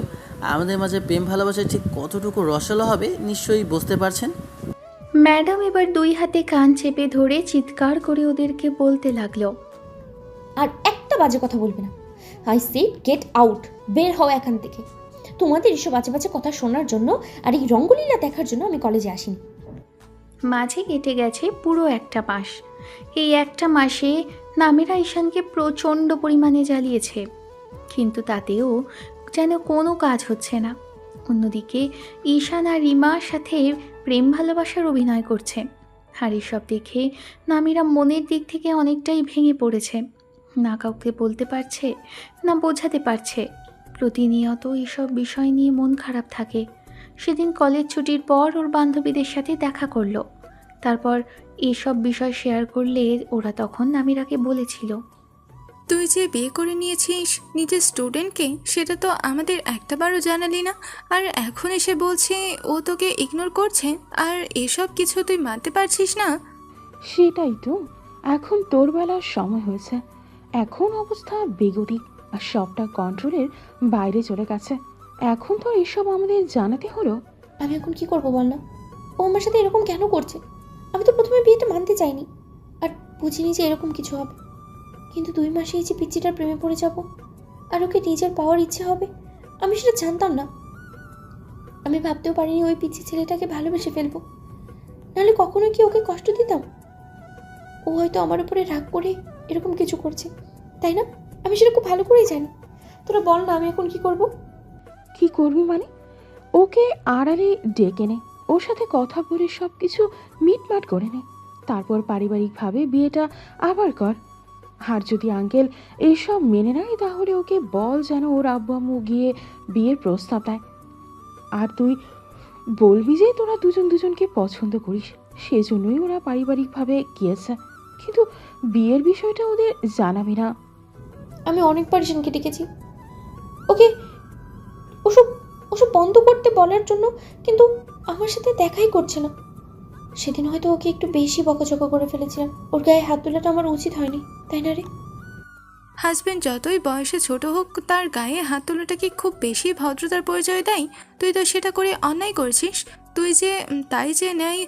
আমাদের মাঝে প্রেম ভালোবাসা ঠিক কতটুকু রসালো হবে নিশ্চয়ই বুঝতে পারছেন। ম্যাডাম এবার 2 হাতে কান চেপে ধরে চিৎকার করে ওদেরকে বলতে লাগলো, আর একটা বাজে কথা বলবে না। আই সে গেট আউট, বের হও এখান থেকে। তোমাদের এসব বাজে বাজে কথা শোনার জন্য আর এই রঙ্গলীলা দেখার জন্য আমি কলেজে আসিনি। মাঝে কেটে গেছে পুরো একটা মাস। এই একটা মাসে নামিরা ঈশানকে প্রচণ্ড পরিমাণে জ্বালিয়েছে, কিন্তু তাতেও যেন কোনো কাজ হচ্ছে না। অন্যদিকে ঈশান আর রিমার সাথে প্রেম ভালোবাসার অভিনয় করছে, আর এসব দেখে নামিরা মনের দিক থেকে অনেকটাই ভেঙে পড়েছে। না কাউকে বলতে পারছে, না বোঝাতে পারছে। প্রতিনিয়ত এসব বিষয় নিয়ে মন খারাপ থাকে। সেদিন কলেজ ছুটির পর ওর বান্ধবীদের সাথে দেখা করলো। তারপর এসব বিষয় শেয়ার করলে ওরা তখন নামিরাকে বলেছিল, তুই যে বিয়ে করে নিয়েছিস নিজের স্টুডেন্টকে, সেটা তো আমাদের একটাবারও জানালি না, আর এখন এসে বলছে ও তোকে ইগনোর করছে, আর এসব কিছু তুই মানতে পারছিস না। সেটাই তো, এখন তোর বেলার সময় হয়েছে। এখন অবস্থা বেগতিক আর সবটা কন্ট্রোলের বাইরে চলে গেছে। এখন তো এসব আমাদের জানাতে হলো। আমি এখন কি করবো বল না? ও আমার সাথে এরকম কেন করছে? আমি তো প্রথমে বিয়েটা মানতে চাইনি, আর বুঝিনি যে এরকম কিছু হবে। কিন্তু 2 মাসে এই যে পিচ্চিটার প্রেমে পড়ে যাব আর ওকে নিজের পাওয়ার ইচ্ছে হবে, আমি সেটা জানতাম না। আমি ভাবতেও পারিনি ওই পিচ্চি ছেলেটাকে ভালোবেসে ফেলবো, নাহলে কখনো কি ওকে কষ্ট দিতাম? ও হয়তো আমার উপরে রাগ করে এরকম কিছু করছে, তাই না? আমি সেটা খুব ভালো করেই জানি। তোরা বল না, আমি এখন কি করব? কি করবি মানে? ওকে আড়ালে ডেকে নে, ওর সাথে কথা বলে সব কিছু মিটমাট করে নে, তারপর পারিবারিকভাবে বিয়েটা আবার কর। আর যদি আঙ্কেল এইসব মেনে নেয় তাহলে ওকে বল যেন ওর আব্বু আম্মু গিয়ে বিয়ের প্রস্তাব দেয়। আর তুই বলবি যে তোরা দুজনকে পছন্দ করিস, সেজন্যই ওরা পারিবারিকভাবে গিয়েছে, কিন্তু বিয়ের বিষয়টা ওদের জানাবি না। আমি অনেকবার ঈশানকে ডেকেছি ওকে ওসব ওসব বন্ধ করতে বলার জন্য, কিন্তু আমার সাথে দেখাই করছে না। সেদিন হয়তো ওকে একটু বেশি বকাঝকা করে ফেলেছিলাম। ওর গায়ে হাত তোলাটা আমার উচিত হয়নি, তাই না রে? হাজব্যান্ড যতই বয়সে ছোট হোক, তার গায়ে হাত তোলাটা কি খুব বেশি ভদ্রতার পরিচয় দেয়? তুই তো সেটা করে অন্যায় করেছিস। তুই যে তাই যে ন্যায়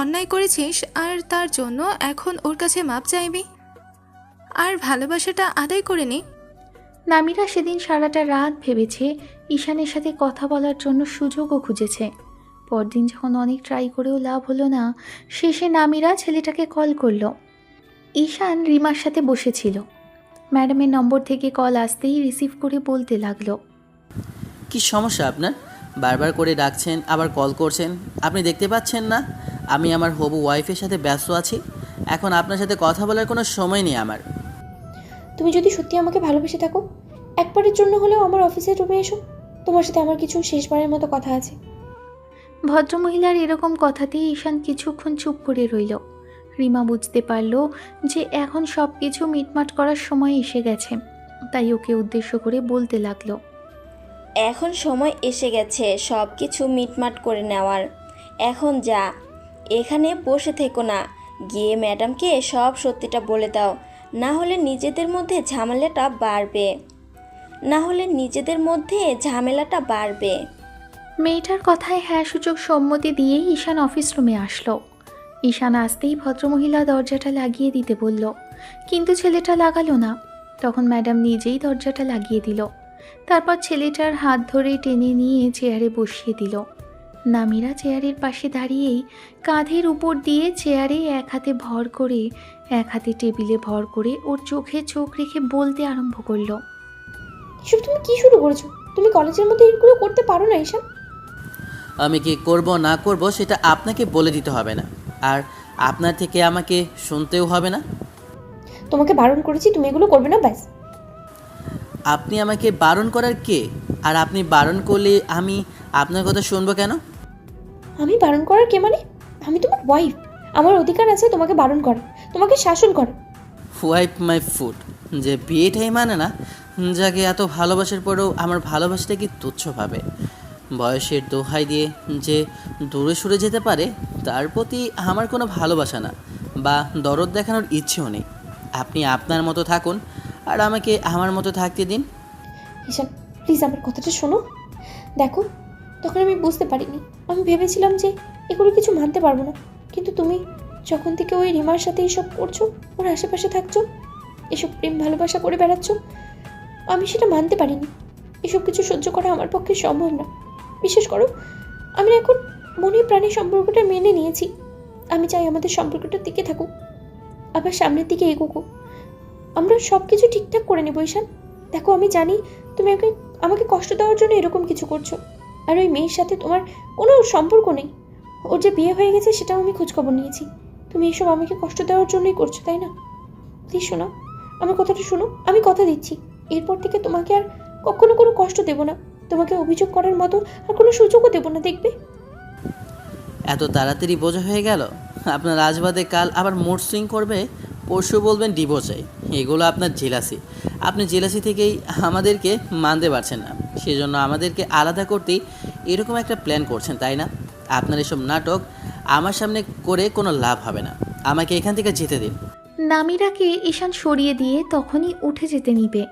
অন্যায় করেছিস, আর তার জন্য এখন ওর কাছে মাপ চাইবি আর ভালোবাসাটা আদায় করে নে। নামিরা সেদিন সারাটা রাত ভেবেছে, ঈশানের সাথে কথা বলার জন্য সুযোগও খুঁজেছে। পরদিন যখন অনেক ট্রাই করেও লাভ হলো না, শেষে নামিরা ছেলেটাকে কল করলো। ঈশান রিমার সাথে বসেছিল। ম্যাডামের নম্বর থেকে কল আসতেই রিসিভ করে বলতে লাগলো, কি সমস্যা আপনার? বারবার করে ডাকছেন আবার কল করছেন, আপনি দেখতে পাচ্ছেন না আমি আমার হবু ওয়াইফের সাথে ব্যস্ত আছি? এখন আপনার সাথে কথা বলার কোনো সময় নেই আমার। তুমি যদি সত্যি আমাকে ভালোবেসে থাকো, একবারের জন্য হলেও আমার অফিসের রুমে এসো। তোমার সাথে আমার কিছু শেষবারের মতো কথা আছে। ভদ্রমহিলার এরকম কথাতেই ঈশান কিছুক্ষণ চুপ করে রইল। রিমা বুঝতে পারল যে এখন সব কিছু মিটমাট করার সময় এসে গেছে, তাই ওকে উদ্দেশ্য করে বলতে লাগলো, এখন সময় এসে গেছে সব কিছু মিটমাট করে নেওয়ার। এখন যা, এখানে বসে থেকো না, গিয়ে ম্যাডামকে সব সত্যিটা বলে দাও, না হলে নিজেদের মধ্যে ঝামেলাটা বাড়বে। মেয়েটার কথায় হ্যাঁ সূচক সম্মতি দিয়েই ঈশান অফিস রুমে আসলো। ঈশান আসতেই ভদ্রমহিলা দরজাটা লাগিয়ে দিতে বলল, কিন্তু ছেলেটা লাগালো না। তখন ম্যাডাম নিজেই দরজাটা লাগিয়ে দিল। তারপর ছেলেটার হাত ধরে টেনে নিয়ে চেয়ারে বসিয়ে দিল। নামিরা চেয়ারের পাশে দাঁড়িয়েই কাঁধের উপর দিয়ে চেয়ারে এক হাতে ভর করে এক হাতে টেবিলে ভর করে ওর চোখে চোখ রেখে বলতে আরম্ভ করলো। এসব তুমি কি শুরু করেছো? তুমি কলেজের মধ্যে এগুলো করতে পারো না ঈশান। আমি কি করব না করব সেটা আপনাকে বলে দিতে হবে না, আর আপনার থেকে আমাকে শুনতেও হবে না। তোমাকে বারণ করেছি তুমি এগুলো করবে না, ব্যাস। আপনি আমাকে বারণ করার কে? আর আপনি বারণ করলে আমি আপনার কথা শুনবো কেন? আমি বারণ করার কে মানে? আমি তোমার ওয়াইফ, আমার অধিকার আছে তোমাকে বারণ করা, তোমাকে শাসন করা। ওয়াইপ মাই ফুড, যে বিয়েটাই মানে না, যাকে এত ভালোবাসার পরেও আমার ভালোবাসাটা কি তুচ্ছ ভাবে, বয়সের দোহাই দিয়ে যে দূরে সরে যেতে পারে, তার প্রতি আমার কোনো ভালোবাসা না বা দরদ দেখানোর ইচ্ছেও নেই। আপনি আপনার মতো থাকুন আর আমাকে আমার মতো থাকতে দিন। ঈশান প্লিজ আমার কথাটা শোনো। দেখো, তখন আমি বুঝতে পারিনি, আমি ভেবেছিলাম যে এগুলো কিছু মানতে পারবো না, কিন্তু তুমি যখন থেকে ওই রিমার সাথে এসব করছো, ওর আশেপাশে থাকছো, এসব প্রেম ভালোবাসা করে বেড়াচ্ছ, আমি সেটা মানতে পারিনি। এসব কিছু সহ্য করা আমার পক্ষে সম্ভব না। বিশেষ করো, আমি এখন মনে প্রাণী সম্পর্কটা মেনে নিয়েছি। আমি চাই আমাদের সম্পর্কটা টিকে থাকুক, আবার সামনের দিকে এগোক। আমরা সব কিছু ঠিকঠাক করে নেবো ঈশান। দেখো, আমি জানি তুমি আমাকে কষ্ট দেওয়ার জন্য এরকম কিছু করছো, আর ওই মেয়ের সাথে তোমার কোনো সম্পর্ক নেই। ওর যে বিয়ে হয়ে গেছে সেটাও আমি খোঁজখবর নিয়েছি। তুমি এসব আমাকে কষ্ট দেওয়ার জন্যই করছো, তাই না? প্লিজ শোনো, আমার কথাটা শোনো। আমি কথা দিচ্ছি, এরপর থেকে তোমাকে আর কখনো কোনো কষ্ট দেবো না, তোমাকে অভিযোগ করার মতো আর কোনো সুযোগও দেবো না, দেখবে? এত তাড়াতাড়ি বোঝা হয়ে গেল? আপনার আজ বাদে কাল আবার মুড সুইং করবে, পরশু বলবেন ডিভোর্স চাই। এগুলো আপনার জেলাসি। আপনি জেলাসি থেকেই আমাদেরকে মানতে পারছেন না, সেজন্য আমাদেরকে আলাদা করতেই এরকম একটা প্ল্যান করছেন, তাই না? আপনার এসব নাটক আমার সামনে করে কোনো লাভ হবে না, আমাকে এখান থেকে যেতে দিন। নামিরাকে ঈশান সরিয়ে দিয়ে তখনই উঠে যেতে নিবে,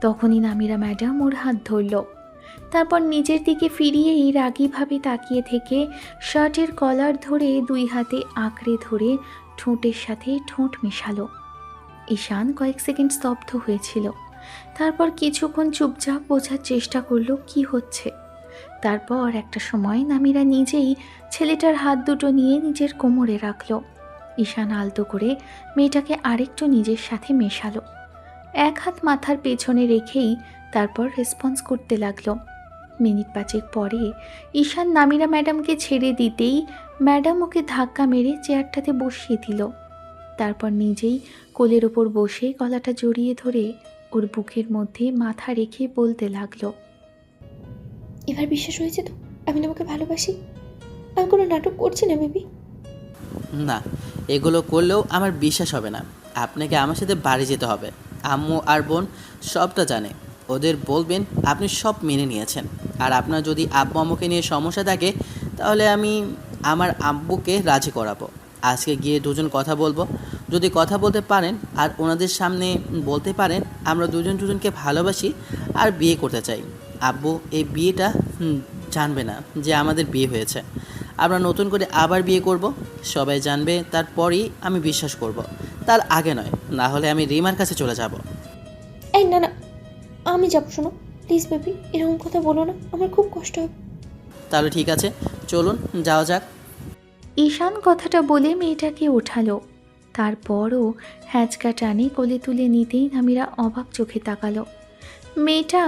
তখনই নামিরা ম্যাডাম ওর হাত ধরল। তারপর নিজের দিকে ফিরিয়েই রাগীভাবে তাকিয়ে থেকে শার্টের কলার ধরে দুই হাতে আঁকড়ে ধরে ঠোঁটের সাথে ঠোঁট মেশালো। ঈশান কয়েক সেকেন্ড স্তব্ধ হয়েছিল, তারপর কিছুক্ষণ চুপচাপ বোঝার চেষ্টা করলো কি হচ্ছে। তারপর একটা সময় নামিরা নিজেই ছেলেটার হাত দুটো নিয়ে নিজের কোমরে রাখলো। ঈশান আলতো করে মেয়েটাকে আরেকটু নিজের সাথে মেশালো, এক হাত মাথার পেছনে রেখেই তারপর রেসপন্স করতে লাগলো। মিনিট পাঁচেক পরে ঈশান নামিরা ম্যাডামকে ছেড়ে দিতেই ম্যাডাম ওকে ধাক্কা মেরে চেয়ারটাতে বসিয়ে দিল। তারপর নিজেই কোলের ওপর বসে গলাটা জড়িয়ে ধরে ওর বুকের মধ্যে মাথা রেখে বলতে লাগলো, এবার বিশ্বাস হয়েছে তো আমি তোমাকে ভালোবাসি? আমি কোনো নাটক করছি না বেবি। না, এগুলো করলেও আমার বিশ্বাস হবে না। আপনাকে আমার সাথে বাড়ি যেতে হবে। আম্মু আর বোন সবটা জানে, ওদের বলবেন আপনি সব মেনে নিয়েছেন। আর আপনার যদি আব্বু আম্মুকে নিয়ে সমস্যা থাকে, তাহলে আমি আমার আব্বুকে রাজি করাবো। আজকে গিয়ে দুজন কথা বলবো, যদি কথা বলতে পারেন আর ওনাদের সামনে বলতে পারেন আমরা দুজনকে ভালোবাসি আর বিয়ে করতে চাই, আব্বু এই বিয়েটা জানবে না যে আমাদের বিয়ে হয়েছে। আমরা নতুন করে আবার বিয়ে করব, সবাই জানবে, তারপরই আমি বিশ্বাস করব, তার আগে নয়। না হলে আমি রিমার কাছে চলে যাব। এই না না, আমি যাবো। শোনো প্লিজ বেবি, এরকম কথা বলো না, আমার খুব কষ্ট হবে। তাহলে ঠিক আছে, চলুন যাওয়া যাক। ঈশান কথাটা বলে মেয়েটাকে ওঠালো। তারপরও হ্যাঁচকা টানে কোলে তুলে নিতেই নামিরা অবাক চোখে তাকালো। মেয়েটা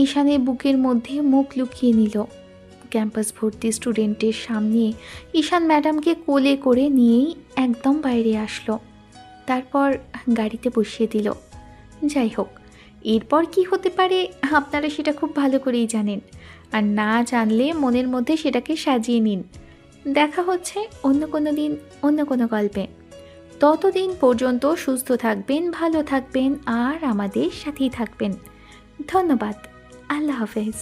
ঈশানের বুকের মধ্যে মুখ লুকিয়ে নিল। ক্যাম্পাস ভর্তি স্টুডেন্টের সামনে ঈশান ম্যাডামকে কোলে করে নিয়েই একদম বাইরে আসলো। তারপর গাড়িতে বসিয়ে দিল। যাই হোক, এরপর কি হতে পারে আপনারা সেটা খুব ভালো করেই জানেন, আর না জানলে মনের মধ্যে সেটাকে সাজিয়ে নিন। দেখা হচ্ছে অন্য কোনো দিন অন্য কোনো গল্পে। ততদিন পর্যন্ত সুস্থ থাকবেন, ভালো থাকবেন আর আমাদের সাথেই থাকবেন। ধন্যবাদ। আল্লাহ হাফেজ।